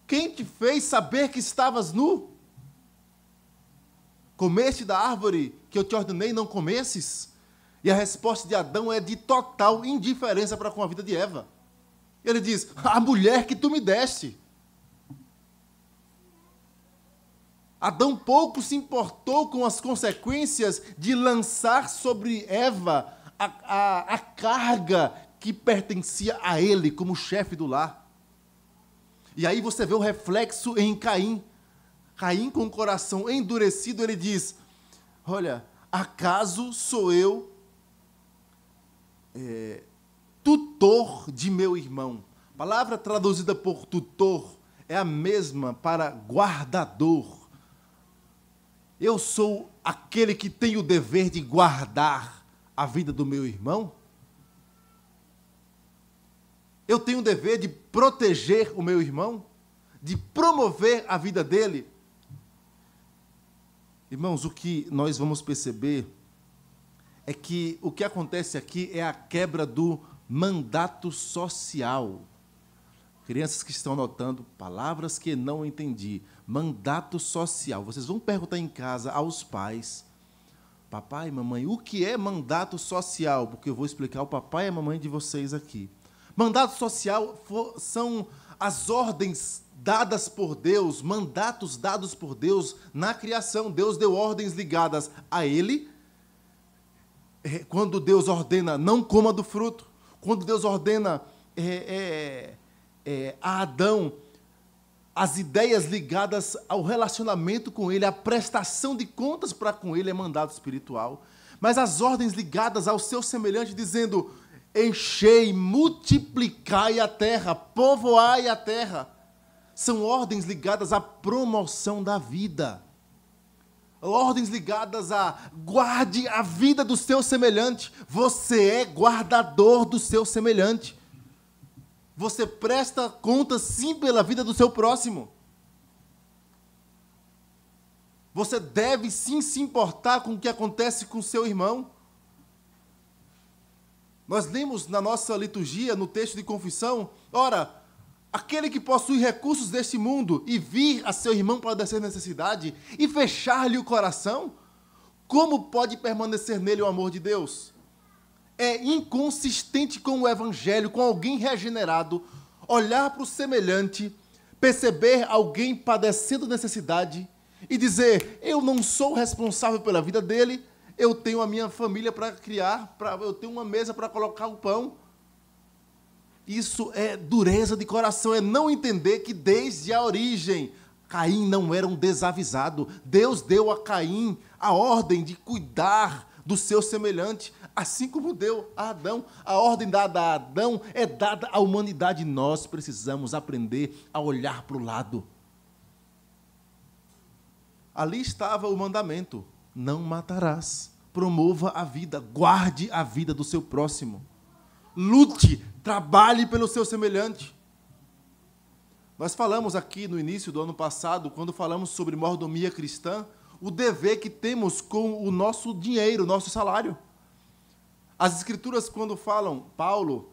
Quem te fez saber que estavas nu? Comeste da árvore que eu te ordenei não comesses? E a resposta de Adão é de total indiferença para com a vida de Eva. Ele diz: a mulher que tu me deste. Adão pouco se importou com as consequências de lançar sobre Eva a carga que pertencia a ele como chefe do lar. E aí você vê o reflexo em Caim. Caim, com o coração endurecido, ele diz: olha, acaso sou eu tutor de meu irmão? A palavra traduzida por tutor é a mesma para guardador. Eu sou aquele que tem o dever de guardar a vida do meu irmão? Eu tenho o dever de proteger o meu irmão? De promover a vida dele? Irmãos, o que nós vamos perceber é que o que acontece aqui é a quebra do mandato social. Crianças que estão anotando, palavras que não entendi. Mandato social. Vocês vão perguntar em casa aos pais: papai, mamãe, o que é mandato social? Porque eu vou explicar ao papai e à mamãe de vocês aqui. Mandato social são as ordens dadas por Deus, mandatos dados por Deus na criação. Deus deu ordens ligadas a ele. Quando Deus ordena, não coma do fruto. Quando Deus ordena a Adão, as ideias ligadas ao relacionamento com ele, a prestação de contas para com ele é mandato espiritual. Mas as ordens ligadas ao seu semelhante, dizendo: enchei, multiplicai a terra, povoai a terra, são ordens ligadas à promoção da vida. Ordens ligadas a guarde a vida do seu semelhante. Você é guardador do seu semelhante. Você presta conta, sim, pela vida do seu próximo. Você deve, sim, se importar com o que acontece com o seu irmão. Nós lemos na nossa liturgia, no texto de confissão: ora, aquele que possui recursos deste mundo e vir a seu irmão padecer necessidade e fechar-lhe o coração, como pode permanecer nele o amor de Deus? É inconsistente com o evangelho, com alguém regenerado, olhar para o semelhante, perceber alguém padecendo necessidade e dizer: eu não sou responsável pela vida dele, eu tenho a minha família para criar, eu tenho uma mesa para colocar o pão. Isso é dureza de coração, é não entender que desde a origem Caim não era um desavisado. Deus deu a Caim a ordem de cuidar do seu semelhante, assim como deu a Adão. A ordem dada a Adão é dada à humanidade. Nós precisamos aprender a olhar para o lado. Ali estava o mandamento: não matarás. Promova a vida, guarde a vida do seu próximo. Lute, trabalhe pelo seu semelhante. Nós falamos aqui no início do ano passado, quando falamos sobre mordomia cristã, o dever que temos com o nosso dinheiro, o nosso salário. As Escrituras, quando falam, Paulo,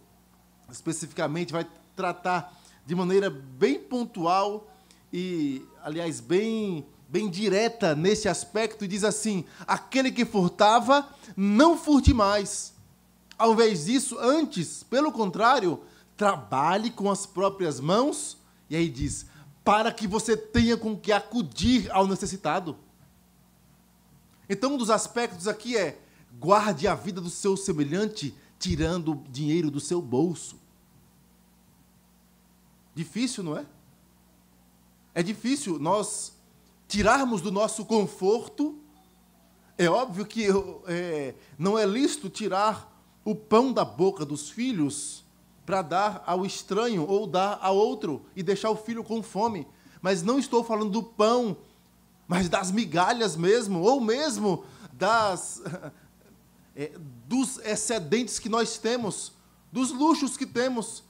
especificamente, vai tratar de maneira bem pontual e, aliás, bem direta nesse aspecto, e diz assim: aquele que furtava, não furte mais. Ao invés disso, antes, pelo contrário, trabalhe com as próprias mãos, e aí diz, para que você tenha com que acudir ao necessitado. Então, um dos aspectos aqui é, guarde a vida do seu semelhante, tirando dinheiro do seu bolso. Difícil, não é? É difícil nós tirarmos do nosso conforto. É óbvio que não é lícito tirar o pão da boca dos filhos para dar ao estranho ou dar a outro e deixar o filho com fome. Mas não estou falando do pão, mas das migalhas mesmo, ou mesmo dos excedentes que nós temos, dos luxos que temos.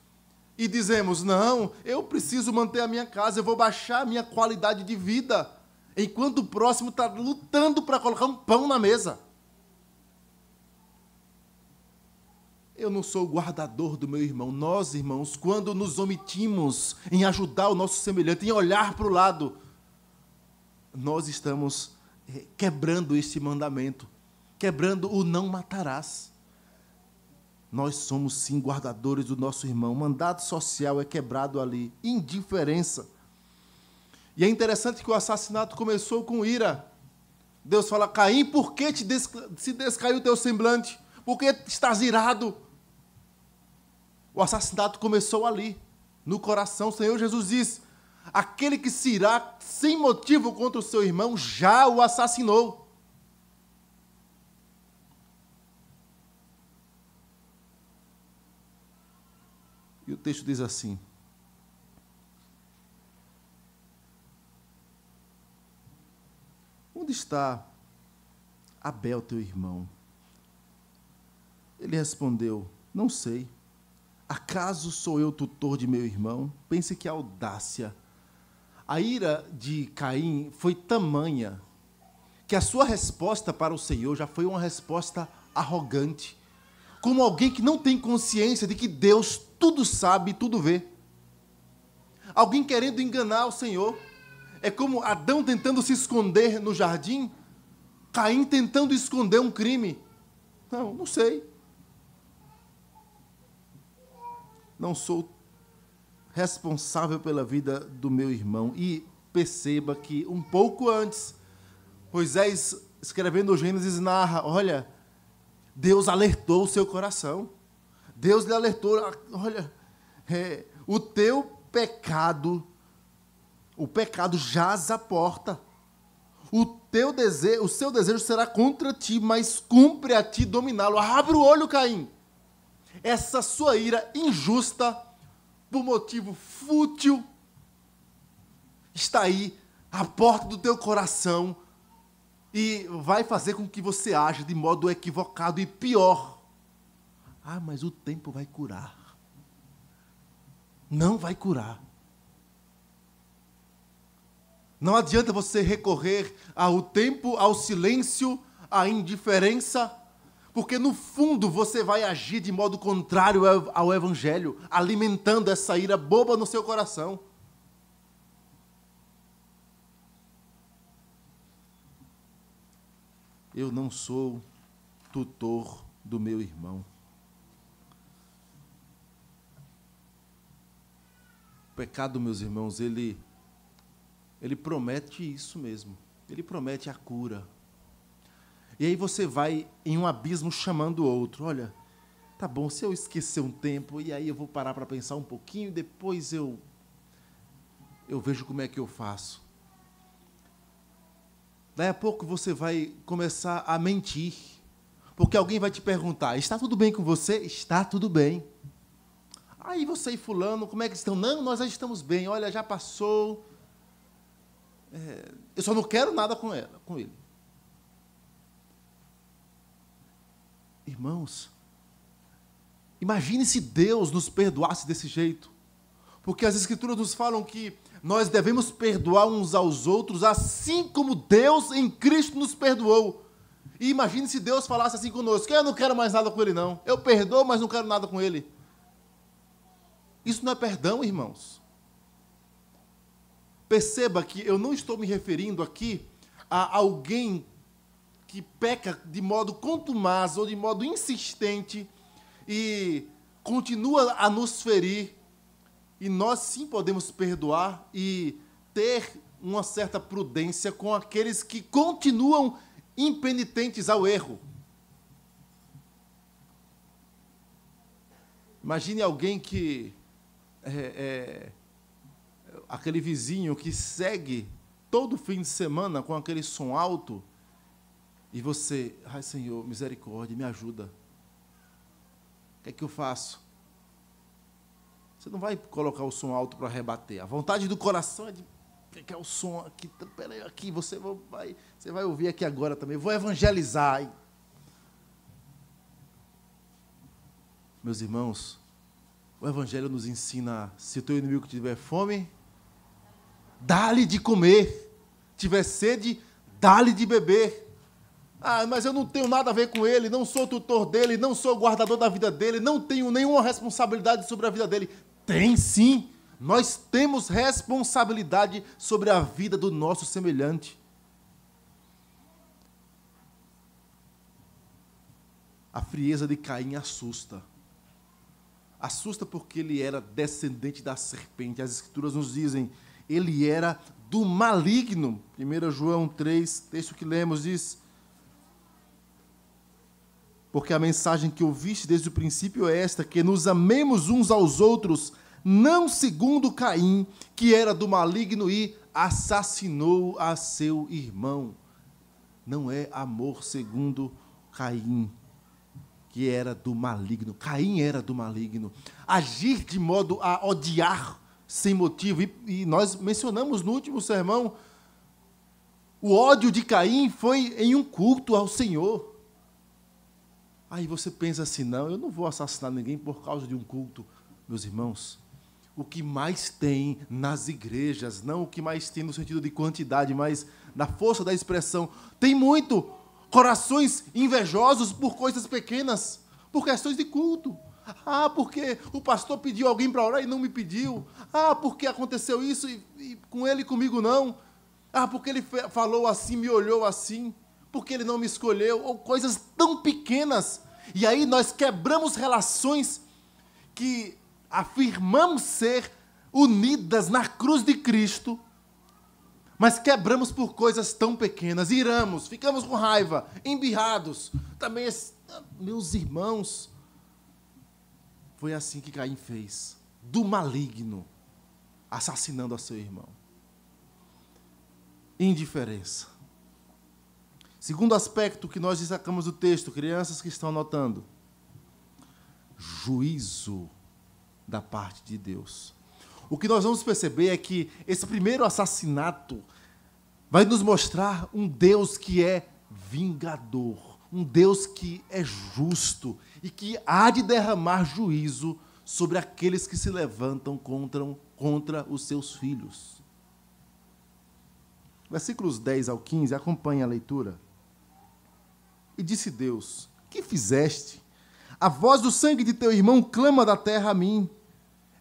E dizemos, não, eu preciso manter a minha casa, eu vou baixar a minha qualidade de vida, enquanto o próximo está lutando para colocar um pão na mesa. Eu não sou o guardador do meu irmão. Nós, irmãos, quando nos omitimos em ajudar o nosso semelhante, em olhar para o lado, nós estamos quebrando este mandamento, quebrando o não matarás. Nós somos, sim, guardadores do nosso irmão. O mandato social é quebrado ali. Indiferença. E é interessante que o assassinato começou com ira. Deus fala, Caim, por que se descaiu o teu semblante? Por que estás irado? O assassinato começou ali, no coração. O Senhor Jesus diz, aquele que se irá sem motivo contra o seu irmão, já o assassinou. E o texto diz assim, onde está Abel, teu irmão? Ele respondeu, não sei. Acaso sou eu tutor de meu irmão? Pense que audácia. A ira de Caim foi tamanha que a sua resposta para o Senhor já foi uma resposta arrogante, como alguém que não tem consciência de que Deus tudo sabe e tudo vê. Alguém querendo enganar o Senhor. É como Adão tentando se esconder no jardim, Caim tentando esconder um crime. Não sei. Não sou responsável pela vida do meu irmão. E perceba que um pouco antes, Moisés, escrevendo o Gênesis, narra, olha, Deus alertou o seu coração. Deus lhe alertou, olha, o teu pecado, o pecado jaz à porta. O seu desejo será contra ti, mas cumpre a ti dominá-lo. Abre o olho, Caim. Essa sua ira injusta, por motivo fútil, está aí, à porta do teu coração, e vai fazer com que você aja de modo equivocado e pior. Ah, mas o tempo vai curar. Não vai curar. Não adianta você recorrer ao tempo, ao silêncio, à indiferença, porque, no fundo, você vai agir de modo contrário ao Evangelho, alimentando essa ira boba no seu coração. Eu não sou tutor do meu irmão. O pecado, meus irmãos, ele promete isso mesmo. Ele promete a cura. E aí você vai em um abismo chamando o outro. Olha, tá bom, se eu esquecer um tempo, e aí eu vou parar para pensar um pouquinho, depois eu vejo como é que eu faço. Daí a pouco você vai começar a mentir, porque alguém vai te perguntar, está tudo bem com você? Está tudo bem. Aí você e fulano, como é que estão? Não, nós já estamos bem, olha, já passou. Eu só não quero nada com ele. Irmãos, imagine se Deus nos perdoasse desse jeito. Porque as Escrituras nos falam que nós devemos perdoar uns aos outros, assim como Deus em Cristo nos perdoou. E imagine se Deus falasse assim conosco: eu não quero mais nada com ele não, eu perdoo, mas não quero nada com ele. Isso não é perdão, irmãos. Perceba que eu não estou me referindo aqui a alguém que peca de modo contumaz ou de modo insistente e continua a nos ferir. E nós sim podemos perdoar e ter uma certa prudência com aqueles que continuam impenitentes ao erro. Imagine alguém que aquele vizinho que segue todo fim de semana com aquele som alto e você: ai, Senhor, misericórdia, me ajuda. O que é que eu faço? Você não vai colocar o som alto para rebater. A vontade do coração é de pegar o som aqui. Peraí, aqui, você vai ouvir aqui agora também. Vou evangelizar. Meus irmãos, o Evangelho nos ensina: se o teu inimigo tiver fome, dá-lhe de comer. Tiver sede, dá-lhe de beber. Ah, mas eu não tenho nada a ver com ele, não sou tutor dele, não sou guardador da vida dele, não tenho nenhuma responsabilidade sobre a vida dele. Tem sim, nós temos responsabilidade sobre a vida do nosso semelhante. A frieza de Caim assusta. Assusta porque ele era descendente da serpente. As Escrituras nos dizem: ele era do maligno. 1 João 3, texto que lemos, diz: porque a mensagem que ouviste desde o princípio é esta, que nos amemos uns aos outros, não segundo Caim, que era do maligno e assassinou a seu irmão. Não é amor segundo Caim, que era do maligno. Caim era do maligno. Agir de modo a odiar sem motivo. E nós mencionamos no último sermão, o ódio de Caim foi em um culto ao Senhor. Aí você pensa assim: não, eu não vou assassinar ninguém por causa de um culto. Meus irmãos, o que mais tem nas igrejas, não o que mais tem no sentido de quantidade, mas na força da expressão, tem muito corações invejosos por coisas pequenas, por questões de culto. Ah, porque o pastor pediu alguém para orar e não me pediu. Ah, porque aconteceu isso e com ele e comigo não. Ah, porque ele falou assim, me olhou assim, porque ele não me escolheu, ou coisas tão pequenas. E aí nós quebramos relações que afirmamos ser unidas na cruz de Cristo, mas quebramos por coisas tão pequenas, iramos, ficamos com raiva, embirrados. Também, meus irmãos, foi assim que Caim fez, do maligno, assassinando a seu irmão. Indiferença. Segundo aspecto que nós destacamos do texto, crianças que estão anotando: juízo da parte de Deus. O que nós vamos perceber é que esse primeiro assassinato vai nos mostrar um Deus que é vingador, um Deus que é justo e que há de derramar juízo sobre aqueles que se levantam contra os seus filhos. Versículos 10 ao 15, acompanhe a leitura. E disse Deus: que fizeste? A voz do sangue de teu irmão clama da terra a mim.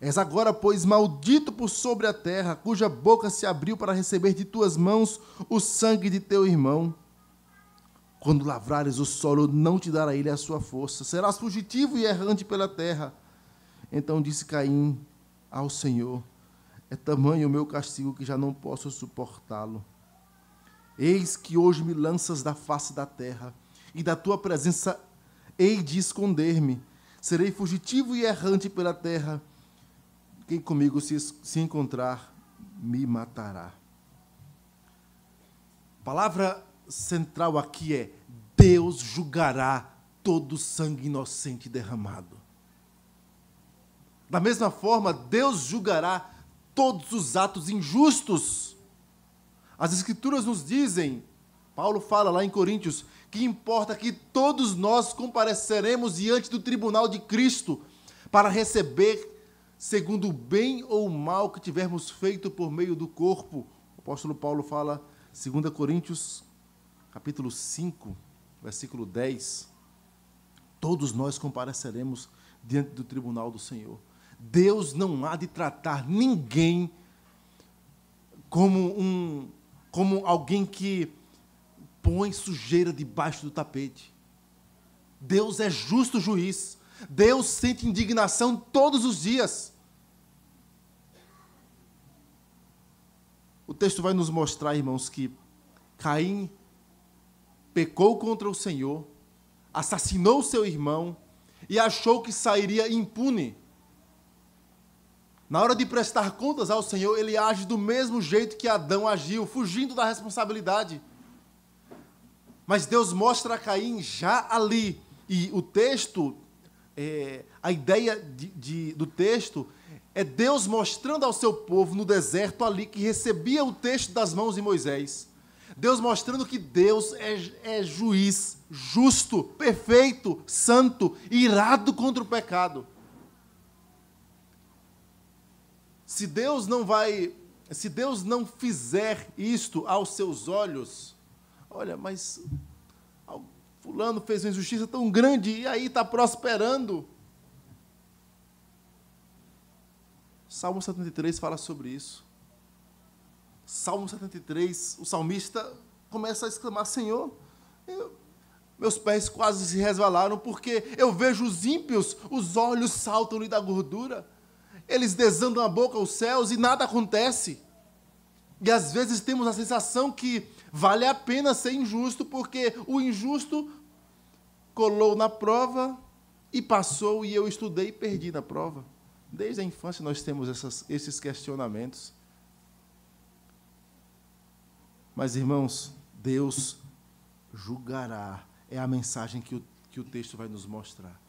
És agora, pois, maldito por sobre a terra, cuja boca se abriu para receber de tuas mãos o sangue de teu irmão. Quando lavrares o solo, não te dará ele a sua força. Serás fugitivo e errante pela terra. Então disse Caim ao Senhor: é tamanho o meu castigo que já não posso suportá-lo. Eis que hoje me lanças da face da terra, e da tua presença hei de esconder-me. Serei fugitivo e errante pela terra. Quem comigo se encontrar, me matará. A palavra central aqui é: Deus julgará todo sangue inocente derramado. Da mesma forma, Deus julgará todos os atos injustos. As Escrituras nos dizem, Paulo fala lá em Coríntios, que importa que todos nós compareceremos diante do tribunal de Cristo para receber segundo o bem ou o mal que tivermos feito por meio do corpo. O apóstolo Paulo fala, 2 Coríntios, capítulo 5, versículo 10. Todos nós compareceremos diante do tribunal do Senhor. Deus não há de tratar ninguém como alguém que põe sujeira debaixo do tapete. Deus é justo juiz. Deus sente indignação todos os dias. O texto vai nos mostrar, irmãos, que Caim pecou contra o Senhor, assassinou seu irmão e achou que sairia impune. Na hora de prestar contas ao Senhor, ele age do mesmo jeito que Adão agiu, fugindo da responsabilidade. Mas Deus mostra a Caim já ali. E o texto, a ideia do texto é Deus mostrando ao seu povo no deserto ali, que recebia o texto das mãos de Moisés. Deus mostrando que Deus é juiz, justo, perfeito, santo, irado contra o pecado. Se Deus não fizer isto aos seus olhos, olha, mas fulano fez uma injustiça tão grande e aí está prosperando. Salmo 73 fala sobre isso. Salmo 73, o salmista começa a exclamar: Senhor, meus pés quase se resvalaram, porque eu vejo os ímpios, os olhos saltam-lhe da gordura. Eles desandam a boca aos céus e nada acontece. E às vezes temos a sensação que vale a pena ser injusto, porque o injusto colou na prova e passou, e eu estudei e perdi na prova. Desde a infância nós temos esses questionamentos. Mas, irmãos, Deus julgará. É a mensagem que o texto vai nos mostrar.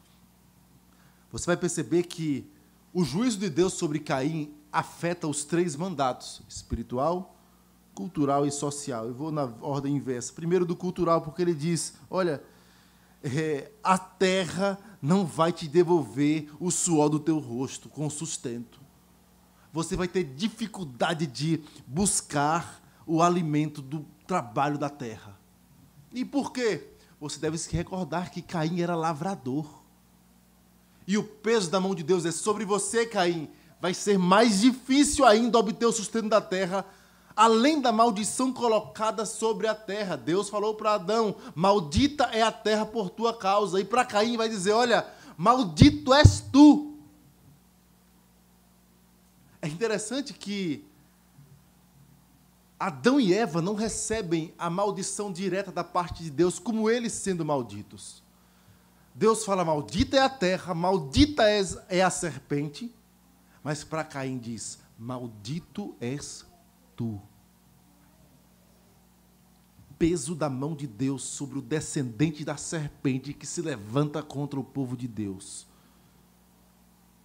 Você vai perceber que o juízo de Deus sobre Caim afeta os 3 mandatos: espiritual, cultural e social. Eu vou na ordem inversa. Primeiro do cultural, porque ele diz, olha, a terra não vai te devolver o suor do teu rosto com sustento. Você vai ter dificuldade de buscar o alimento do trabalho da terra. E por quê? Você deve se recordar que Caim era lavrador. E o peso da mão de Deus é sobre você, Caim. Vai ser mais difícil ainda obter o sustento da terra, além da maldição colocada sobre a terra. Deus falou para Adão: maldita é a terra por tua causa. E para Caim vai dizer: olha, maldito és tu. É interessante que Adão e Eva não recebem a maldição direta da parte de Deus, como eles sendo malditos. Deus fala: maldita é a terra, maldita é a serpente, mas para Caim diz: maldito és tu. Peso da mão de Deus sobre o descendente da serpente que se levanta contra o povo de Deus.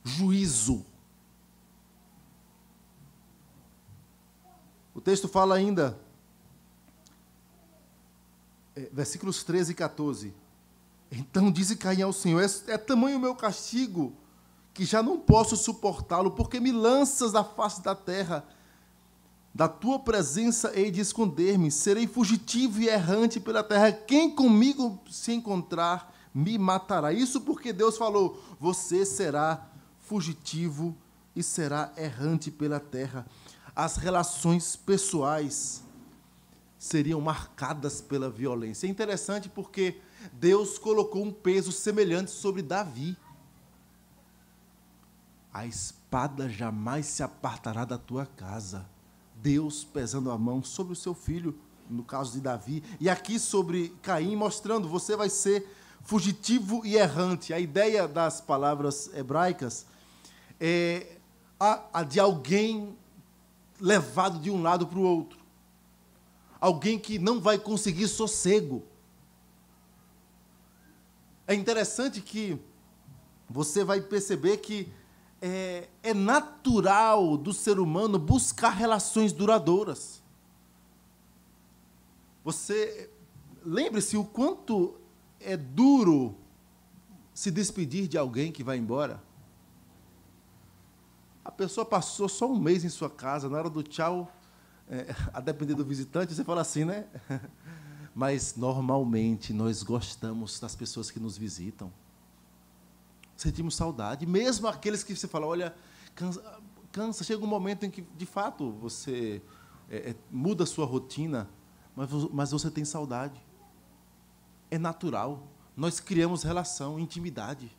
Juízo. O texto fala ainda, versículos 13 e 14. Então disse Caim ao Senhor: é tamanho o meu castigo, que já não posso suportá-lo, porque me lanças da face da terra. Da tua presença hei de esconder-me, serei fugitivo e errante pela terra. Quem comigo se encontrar, me matará. Isso porque Deus falou: você será fugitivo e será errante pela terra. As relações pessoais seriam marcadas pela violência. É interessante porque Deus colocou um peso semelhante sobre Davi. A espada jamais se apartará da tua casa. Deus pesando a mão sobre o seu filho, no caso de Davi, e aqui sobre Caim, mostrando: você vai ser fugitivo e errante. A ideia das palavras hebraicas é a de alguém levado de um lado para o outro. Alguém que não vai conseguir sossego. É interessante que você vai perceber que é natural do ser humano buscar relações duradouras. Você lembre-se o quanto é duro se despedir de alguém que vai embora. A pessoa passou só um mês em sua casa, na hora do tchau, a depender do visitante, você fala assim, né? Mas, normalmente, nós gostamos das pessoas que nos visitam. Sentimos saudade. Mesmo aqueles que você fala, olha, cansa. Chega um momento em que, de fato, você muda a sua rotina, mas você tem saudade. É natural. Nós criamos relação, intimidade.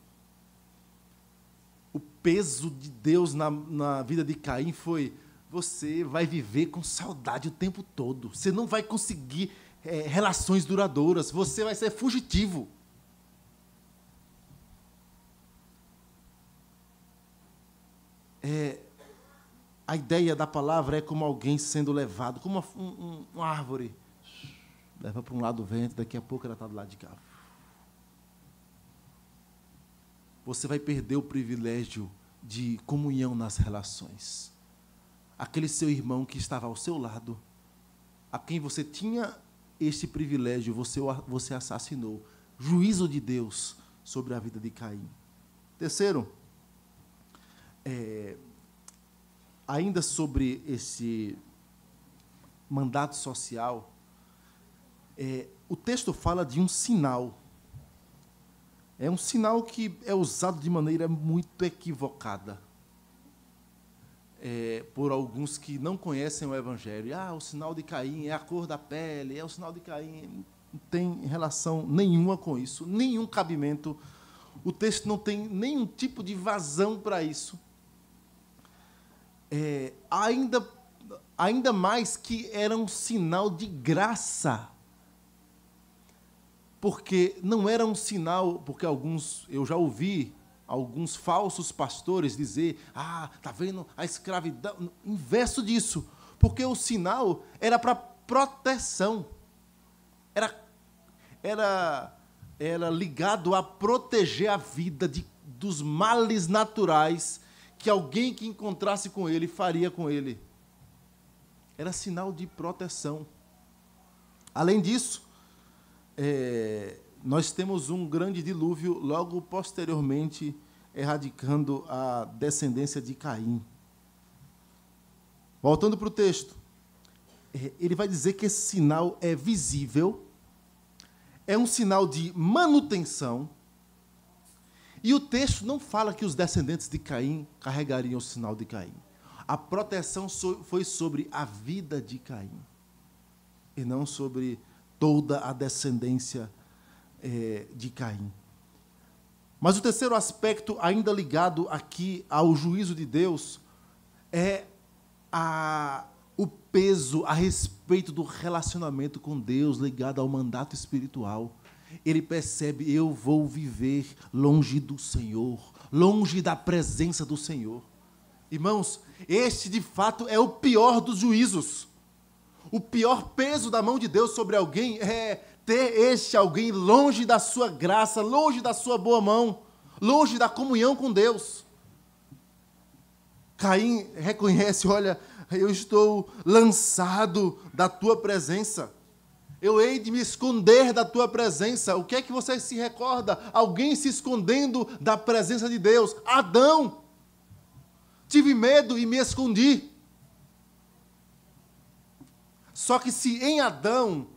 O peso de Deus na vida de Caim foi: você vai viver com saudade o tempo todo. Você não vai conseguir relações duradouras. Você vai ser fugitivo. A ideia da palavra é como alguém sendo levado, como uma árvore. Leva para um lado o vento, daqui a pouco ela está do lado de cá. Você vai perder o privilégio de comunhão nas relações. Aquele seu irmão que estava ao seu lado, a quem você tinha este privilégio, você assassinou. Juízo de Deus sobre a vida de Caim. Terceiro, ainda sobre esse mandato social, o texto fala de um sinal. É um sinal que é usado de maneira muito equivocada por alguns que não conhecem o Evangelho. O sinal de Caim é a cor da pele, o sinal de Caim. Não tem relação nenhuma com isso, nenhum cabimento. O texto não tem nenhum tipo de vazão para isso. Ainda mais que era um sinal de graça. Porque não era um sinal, porque eu já ouvi alguns falsos pastores dizer, está vendo a escravidão, inverso disso, porque o sinal era para proteção, era ligado a proteger a vida dos males naturais que alguém que encontrasse com ele faria com ele. Era sinal de proteção. Além disso, nós temos um grande dilúvio logo posteriormente erradicando a descendência de Caim. Voltando para o texto, ele vai dizer que esse sinal é visível, é um sinal de manutenção, e o texto não fala que os descendentes de Caim carregariam o sinal de Caim. A proteção foi sobre a vida de Caim, e não sobre toda a descendência de Caim. Mas o terceiro aspecto, ainda ligado aqui ao juízo de Deus, é o peso a respeito do relacionamento com Deus, ligado ao mandato espiritual. Ele percebe, eu vou viver longe do Senhor, longe da presença do Senhor. Irmãos, este de fato é o pior dos juízos. O pior peso da mão de Deus sobre alguém é ter este alguém longe da sua graça, longe da sua boa mão, longe da comunhão com Deus. Caim reconhece, olha, eu estou lançado da tua presença. Eu hei de me esconder da tua presença. O que é que você se recorda? Alguém se escondendo da presença de Deus. Adão. Tive medo e me escondi. Só que se em Adão,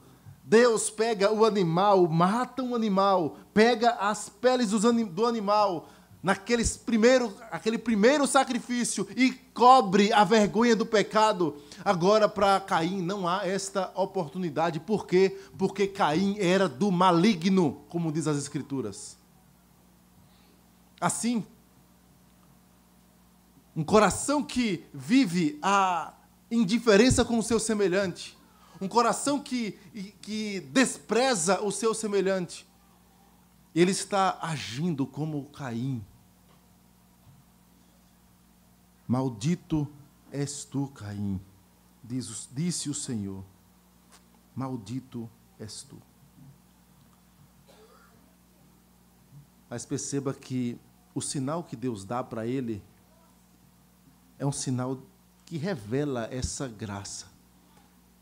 Deus pega o animal, mata um animal, pega as peles do animal, aquele primeiro sacrifício, e cobre a vergonha do pecado, agora para Caim não há esta oportunidade. Por quê? Porque Caim era do maligno, como diz as Escrituras. Assim, um coração que vive a indiferença com o seu semelhante, um coração que despreza o seu semelhante, ele está agindo como Caim. Maldito és tu, Caim, disse o Senhor. Maldito és tu. Mas perceba que o sinal que Deus dá para ele é um sinal que revela essa graça.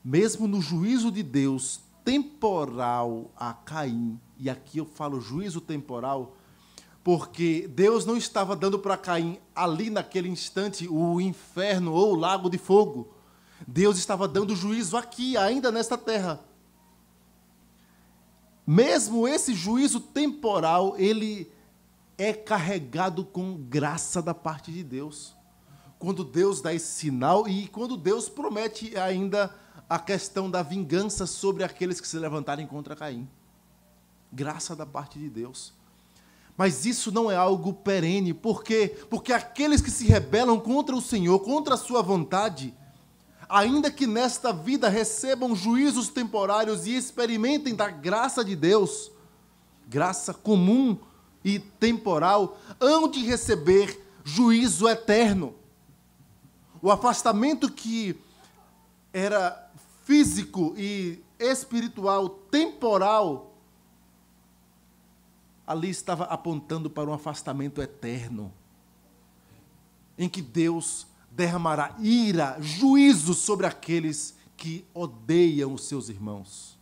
Mesmo no juízo de Deus temporal a Caim, e aqui eu falo juízo temporal, Porque Deus não estava dando para Caim, ali naquele instante, o inferno ou o lago de fogo. Deus estava dando juízo aqui, ainda nesta terra. Mesmo esse juízo temporal, ele é carregado com graça da parte de Deus. Quando Deus dá esse sinal e quando Deus promete ainda a questão da vingança sobre aqueles que se levantarem contra Caim. Graça da parte de Deus. Mas isso não é algo perene. Por quê? Porque aqueles que se rebelam contra o Senhor, contra a sua vontade, ainda que nesta vida recebam juízos temporários e experimentem da graça de Deus, graça comum e temporal, hão de receber juízo eterno. O afastamento que era físico e espiritual, temporal, ali estava apontando para um afastamento eterno, em que Deus derramará ira, juízo sobre aqueles que odeiam os seus irmãos.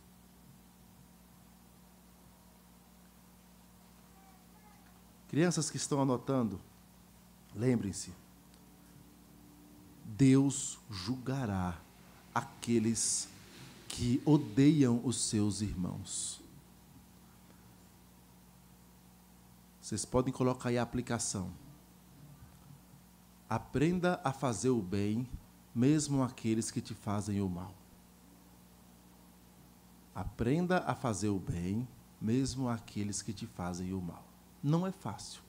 Crianças que estão anotando, lembrem-se, Deus julgará aqueles que odeiam os seus irmãos. Vocês podem colocar aí a aplicação. Aprenda a fazer o bem, mesmo aqueles que te fazem o mal. Aprenda a fazer o bem, mesmo aqueles que te fazem o mal. Não é fácil.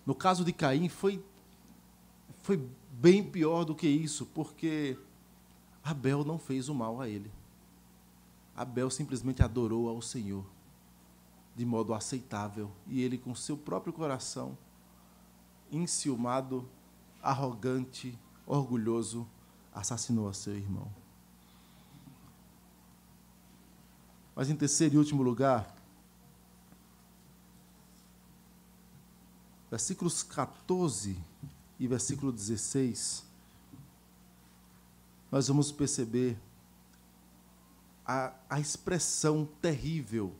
No caso de Caim, foi bem pior do que isso, porque Abel não fez o mal a ele. Abel simplesmente adorou ao Senhor de modo aceitável, e ele, com seu próprio coração, enciumado, arrogante, orgulhoso, assassinou a seu irmão. Mas em terceiro e último lugar, versículos 14 e versículo 16, nós vamos perceber a expressão terrível.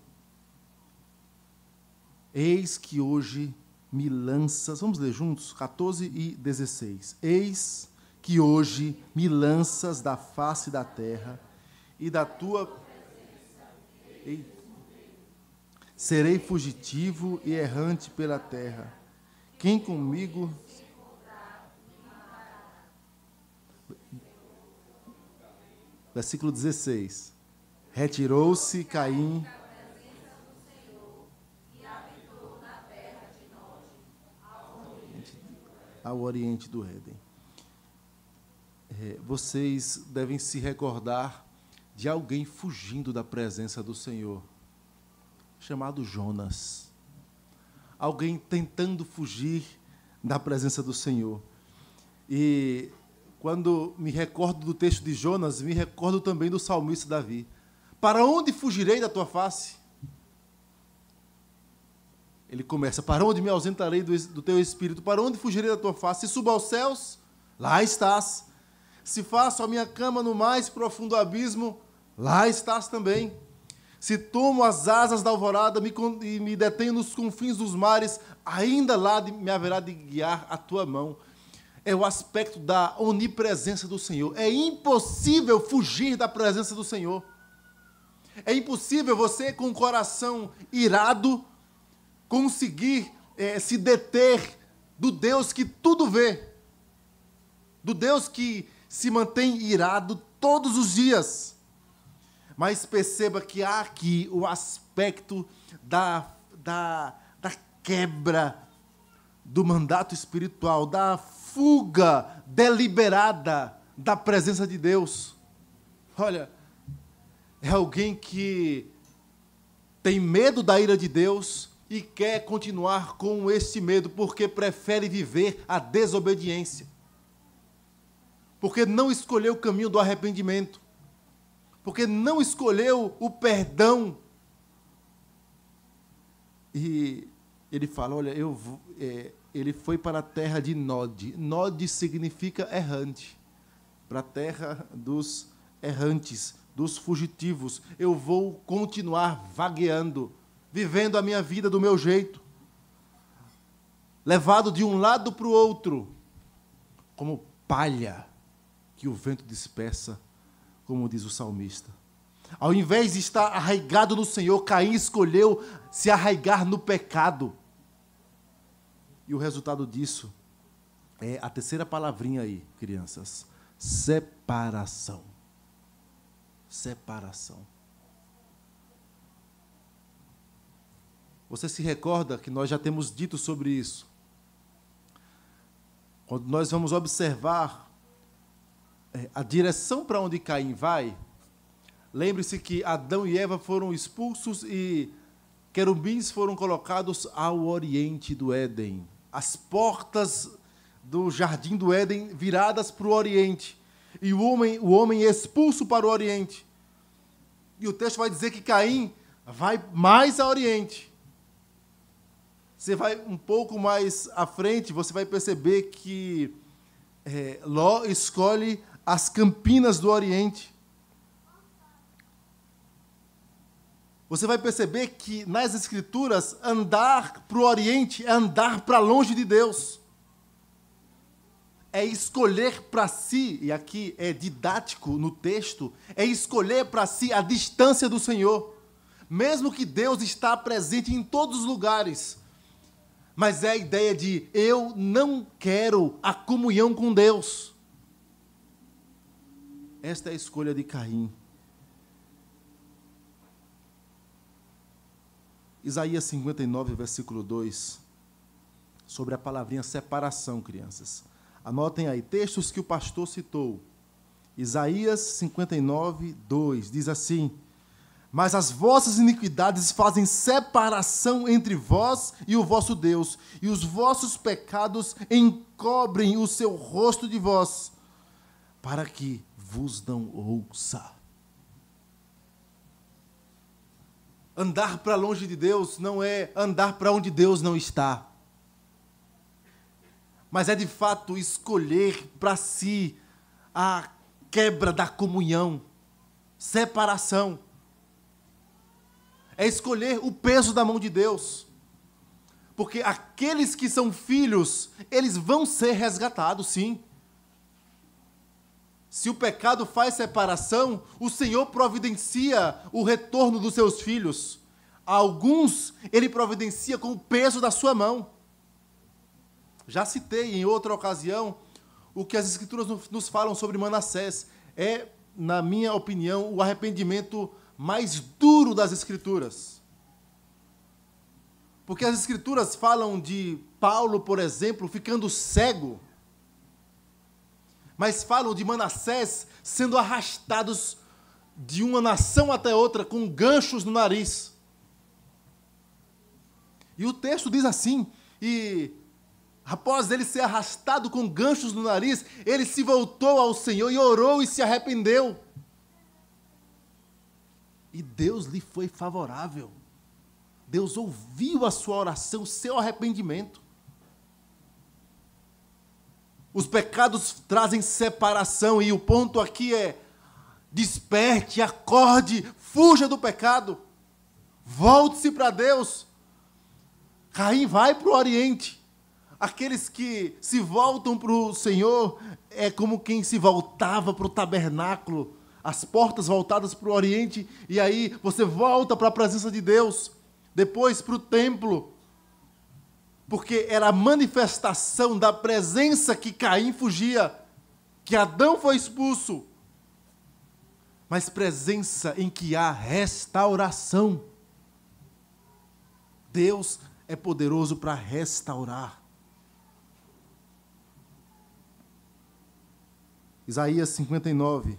Eis que hoje me lanças, vamos ler juntos, 14 e 16. Eis que hoje me lanças da face da terra, e da tua... Serei fugitivo e errante pela terra. Quem comigo... Versículo 16. Retirou-se Caim... ao oriente do Éden. Vocês devem se recordar de alguém fugindo da presença do Senhor, chamado Jonas. Alguém tentando fugir da presença do Senhor. E quando me recordo do texto de Jonas, me recordo também do salmista Davi. Para onde fugirei da tua face? Ele começa, para onde me ausentarei do teu espírito? Para onde fugirei da tua face? Se subo aos céus, lá estás. Se faço a minha cama no mais profundo abismo, lá estás também. Se tomo as asas da alvorada e me detenho nos confins dos mares, ainda lá me haverá de guiar a tua mão. É o aspecto da onipresença do Senhor. É impossível fugir da presença do Senhor. É impossível você, com o coração irado, conseguir se deter do Deus que tudo vê, do Deus que se mantém irado todos os dias. Mas perceba que há aqui o aspecto da quebra do mandato espiritual, da fuga deliberada da presença de Deus. Olha, é alguém que tem medo da ira de Deus e quer continuar com esse medo, porque prefere viver a desobediência. Porque não escolheu o caminho do arrependimento. Porque não escolheu o perdão. E ele fala, olha, ele foi para a terra de Nod. Nod significa errante. Para a terra dos errantes, dos fugitivos. Eu vou continuar vagueando, vivendo a minha vida do meu jeito. levado de um lado para o outro, como palha que o vento dispersa, como diz o salmista. Ao invés de estar arraigado no Senhor, Caim escolheu se arraigar no pecado. E o resultado disso é a terceira palavrinha aí, crianças: separação. Separação. Você se recorda que nós já temos dito sobre isso? Quando nós vamos observar a direção para onde Caim vai, lembre-se que Adão e Eva foram expulsos e querubins foram colocados ao oriente do Éden. As portas do jardim do Éden viradas para o oriente. E o homem expulso para o oriente. E o texto vai dizer que Caim vai mais a oriente. Você vai um pouco mais à frente, você vai perceber que Ló escolhe as campinas do oriente. Você vai perceber que nas Escrituras, andar para o oriente é andar para longe de Deus. É escolher para si, e aqui é didático no texto, é escolher para si a distância do Senhor. Mesmo que Deus está presente em todos os lugares. Mas é a ideia de eu não quero a comunhão com Deus. Esta é a escolha de Caim. Isaías 59, versículo 2, sobre a palavrinha separação, crianças. Anotem aí, textos que o pastor citou. Isaías 59, 2, diz assim: mas as vossas iniquidades fazem separação entre vós e o vosso Deus, e os vossos pecados encobrem o seu rosto de vós, para que vos não ouça. Andar para longe de Deus não é andar para onde Deus não está, mas é de fato escolher para si a quebra da comunhão, separação. É escolher o peso da mão de Deus. Porque aqueles que são filhos, eles vão ser resgatados, sim. Se o pecado faz separação, o Senhor providencia o retorno dos seus filhos. A alguns, Ele providencia com o peso da sua mão. Já citei em outra ocasião o que as Escrituras nos falam sobre Manassés. É, na minha opinião, o arrependimento mais duro das Escrituras. Porque as Escrituras falam de Paulo, por exemplo, ficando cego, mas falam de Manassés sendo arrastados de uma nação até outra com ganchos no nariz. E o texto diz assim, e após ele ser arrastado com ganchos no nariz, ele se voltou ao Senhor e orou e se arrependeu. E Deus lhe foi favorável. Deus ouviu a sua oração, o seu arrependimento. Os pecados trazem separação, e o ponto aqui é: desperte, acorde, fuja do pecado, volte-se para Deus. Caim vai para o oriente. Aqueles que se voltam para o Senhor é como quem se voltava para o tabernáculo, as portas voltadas para o oriente, e aí você volta para a presença de Deus, depois para o templo, porque era a manifestação da presença que Caim fugia, que Adão foi expulso, mas presença em que há restauração. Deus é poderoso para restaurar. Isaías 59,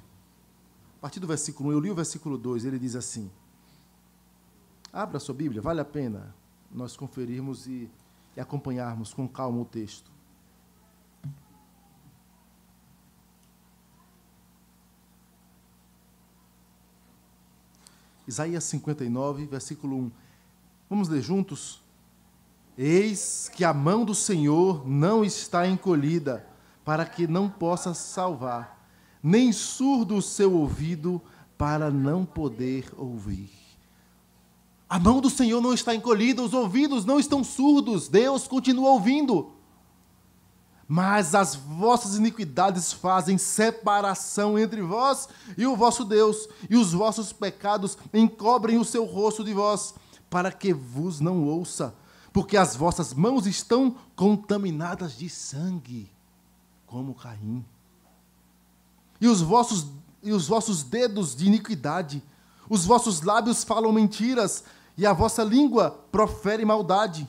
a partir do versículo 1, eu li o versículo 2, ele diz assim, abra a sua Bíblia, vale a pena nós conferirmos e acompanharmos com calma o texto. Isaías 59, versículo 1. Vamos ler juntos? Eis que a mão do Senhor não está encolhida, para que não possa salvar, nem surdo o seu ouvido, para não poder ouvir. A mão do Senhor não está encolhida, os ouvidos não estão surdos, Deus continua ouvindo. Mas as vossas iniquidades fazem separação entre vós e o vosso Deus, e os vossos pecados encobrem o seu rosto de vós, para que vos não ouça, porque as vossas mãos estão contaminadas de sangue, como Caim. E os vossos dedos de iniquidade, os vossos lábios falam mentiras, e a vossa língua profere maldade.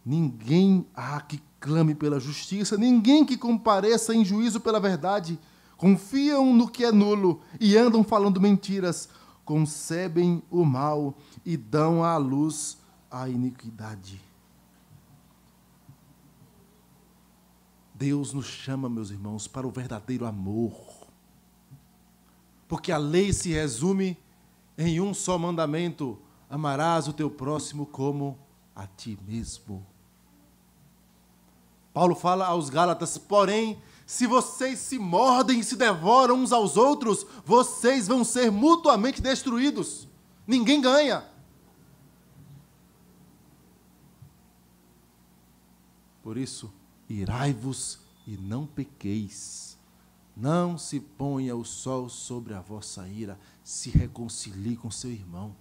Ninguém há que clame pela justiça, ninguém que compareça em juízo pela verdade. Confiam no que é nulo e andam falando mentiras, concebem o mal e dão à luz a iniquidade. Deus nos chama, meus irmãos, para o verdadeiro amor. Porque a lei se resume em um só mandamento: amarás o teu próximo como a ti mesmo. Paulo fala aos Gálatas: porém, se vocês se mordem e se devoram uns aos outros, vocês vão ser mutuamente destruídos. Ninguém ganha. Por isso, irai-vos e não pequeis. Não se ponha o sol sobre a vossa ira. Se reconcilie com seu irmão.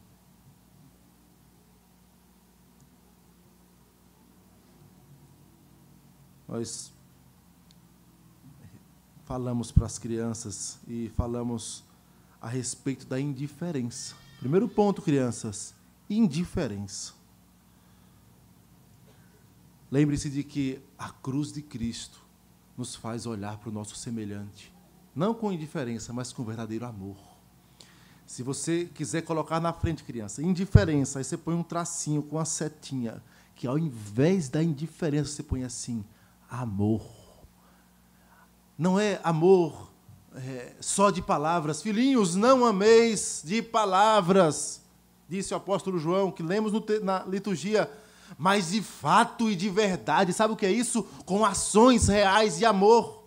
Nós falamos para as crianças e falamos a respeito da indiferença. Primeiro ponto, crianças: indiferença. Lembre-se de que a cruz de Cristo nos faz olhar para o nosso semelhante, não com indiferença, mas com verdadeiro amor. Se você quiser colocar na frente, criança, indiferença, aí você põe um tracinho com a setinha, que ao invés da indiferença você põe assim: amor. Não é amor só de palavras. Filhinhos, não ameis de palavras, disse o apóstolo João, que lemos na liturgia, mas de fato e de verdade. Sabe o que é isso? Com ações reais de amor.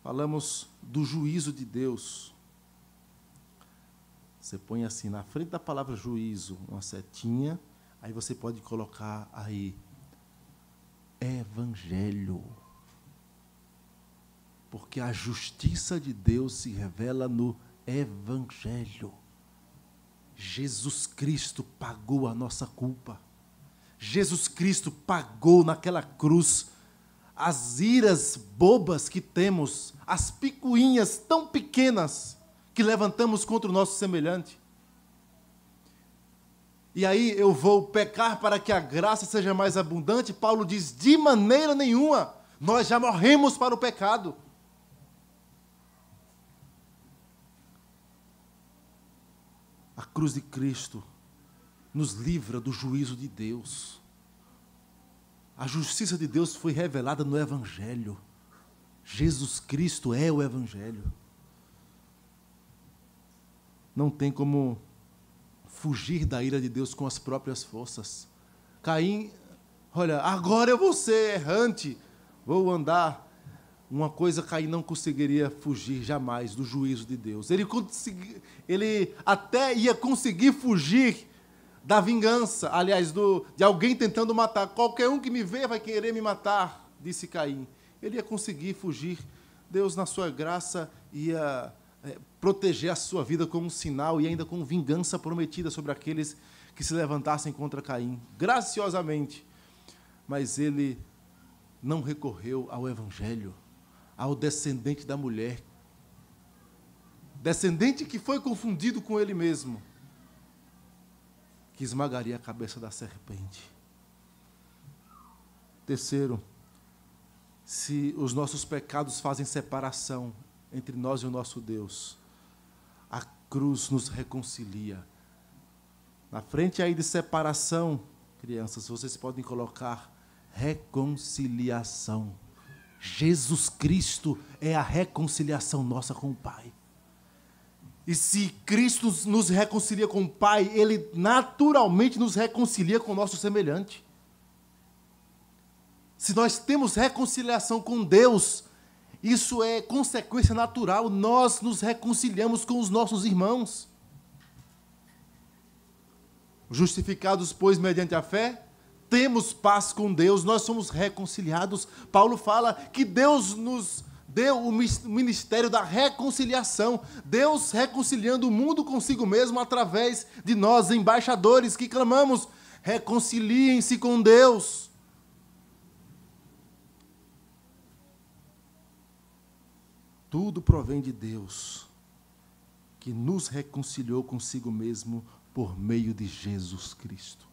Falamos do juízo de Deus. Você põe assim, na frente da palavra juízo, uma setinha, aí você pode colocar aí, evangelho. Porque a justiça de Deus se revela no evangelho. Jesus Cristo pagou a nossa culpa. Jesus Cristo pagou naquela cruz as iras bobas que temos, as picuinhas tão pequenas que levantamos contra o nosso semelhante. E aí eu vou pecar para que a graça seja mais abundante? Paulo diz: de maneira nenhuma, nós já morremos para o pecado. A cruz de Cristo nos livra do juízo de Deus. A justiça de Deus foi revelada no Evangelho. Jesus Cristo é o Evangelho. Não tem como fugir da ira de Deus com as próprias forças. Caim, olha, agora eu vou ser errante, vou andar. Uma coisa Caim não conseguiria fugir jamais do juízo de Deus. Ele até ia conseguir fugir da vingança, aliás, de alguém tentando matar. Qualquer um que me vê vai querer me matar, disse Caim. Ele ia conseguir fugir. Deus, na sua graça, ia proteger a sua vida com um sinal e ainda com vingança prometida sobre aqueles que se levantassem contra Caim, graciosamente. Mas ele não recorreu ao Evangelho, ao descendente da mulher, descendente que foi confundido com ele mesmo, que esmagaria a cabeça da serpente. Terceiro, se os nossos pecados fazem separação entre nós e o nosso Deus, a cruz nos reconcilia. Na frente aí de separação, crianças, vocês podem colocar reconciliação. Jesus Cristo é a reconciliação nossa com o Pai. E se Cristo nos reconcilia com o Pai, Ele naturalmente nos reconcilia com o nosso semelhante. Se nós temos reconciliação com Deus, Isso é consequência natural. Nós nos reconciliamos com os nossos irmãos. Justificados, pois, mediante a fé, temos paz com Deus, nós somos reconciliados. Paulo fala que Deus nos deu o ministério da reconciliação. Deus reconciliando o mundo consigo mesmo através de nós, embaixadores, que clamamos: reconciliem-se com Deus. Tudo provém de Deus, que nos reconciliou consigo mesmo por meio de Jesus Cristo.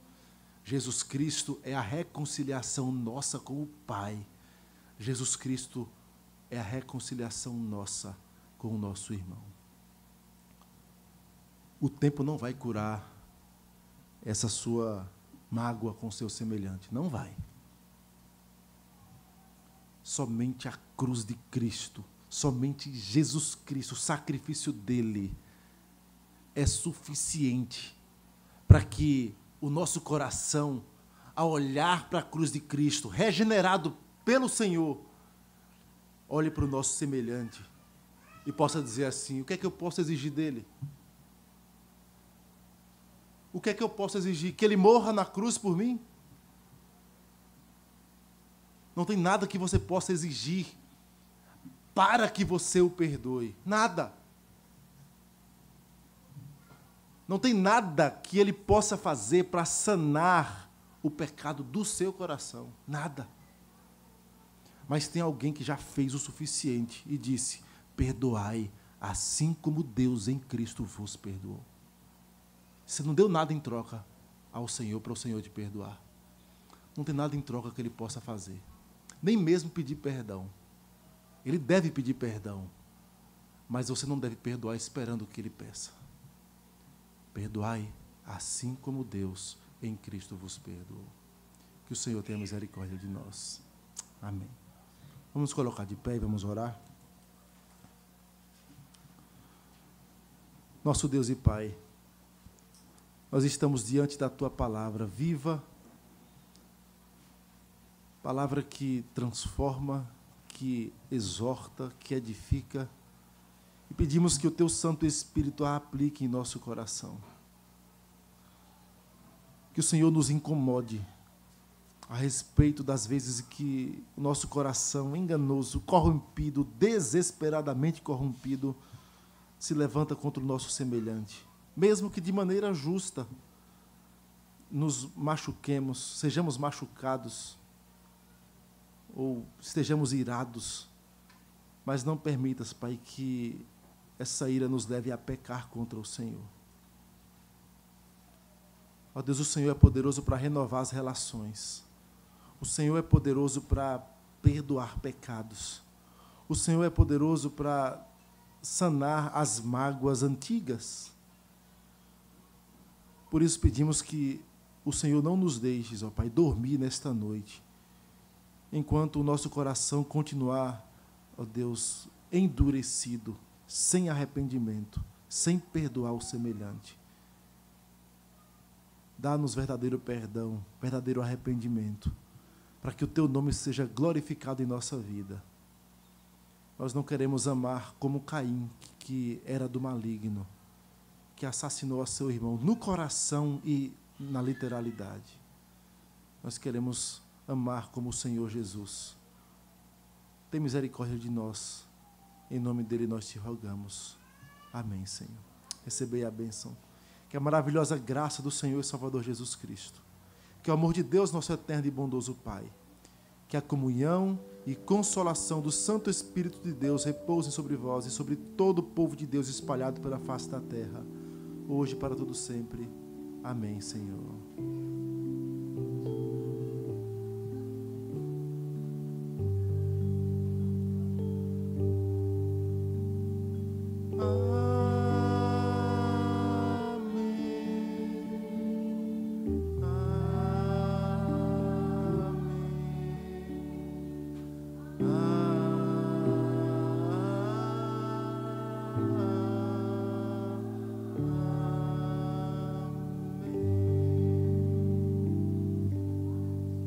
Jesus Cristo é a reconciliação nossa com o Pai. Jesus Cristo é a reconciliação nossa com o nosso irmão. O tempo não vai curar essa sua mágoa com o seu semelhante. Não vai. Somente a cruz de Cristo, somente Jesus Cristo, o sacrifício dele, é suficiente para que o nosso coração, ao olhar para a cruz de Cristo, regenerado pelo Senhor, olhe para o nosso semelhante e possa dizer assim: o que é que eu posso exigir dele? O que é que eu posso exigir? Que ele morra na cruz por mim? Não tem nada que você possa exigir para que você o perdoe. Nada. Não tem nada que ele possa fazer para sanar o pecado do seu coração. Nada. Mas tem alguém que já fez o suficiente e disse: perdoai, assim como Deus em Cristo vos perdoou. Você não deu nada em troca ao Senhor para o Senhor te perdoar. Não tem nada em troca que ele possa fazer. Nem mesmo pedir perdão. Ele deve pedir perdão, mas você não deve perdoar esperando que ele peça. Perdoai, assim como Deus em Cristo vos perdoou. Que o Senhor tenha misericórdia de nós. Amém. Vamos colocar de pé e vamos orar. Nosso Deus e Pai, nós estamos diante da Tua palavra viva, palavra que transforma, que exorta, que edifica, e pedimos que o Teu Santo Espírito a aplique em nosso coração. Que o Senhor nos incomode a respeito das vezes que o nosso coração enganoso, corrompido, desesperadamente corrompido, se levanta contra o nosso semelhante. Mesmo que de maneira justa nos machuquemos, sejamos machucados, ou estejamos irados, mas não permitas, Pai, que essa ira nos leve a pecar contra o Senhor. Ó Deus, o Senhor é poderoso para renovar as relações. O Senhor é poderoso para perdoar pecados. O Senhor é poderoso para sanar as mágoas antigas. Por isso pedimos que o Senhor não nos deixe, ó Pai, dormir nesta noite, enquanto o nosso coração continuar, ó Deus, endurecido, sem arrependimento, sem perdoar o semelhante. Dá-nos verdadeiro perdão, verdadeiro arrependimento, para que o Teu nome seja glorificado em nossa vida. Nós não queremos amar como Caim, que era do maligno, que assassinou a seu irmão no coração e na literalidade. Nós queremos amar como o Senhor Jesus. Tem misericórdia de nós. Em nome dele nós te rogamos. Amém, Senhor. Recebei a bênção. Que a maravilhosa graça do Senhor e Salvador Jesus Cristo, que o amor de Deus, nosso eterno e bondoso Pai, que a comunhão e consolação do Santo Espírito de Deus repousem sobre vós e sobre todo o povo de Deus espalhado pela face da terra, hoje e para todo sempre. Amém, Senhor.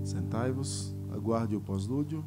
Sentai-vos, aguarde o pós-lúdio.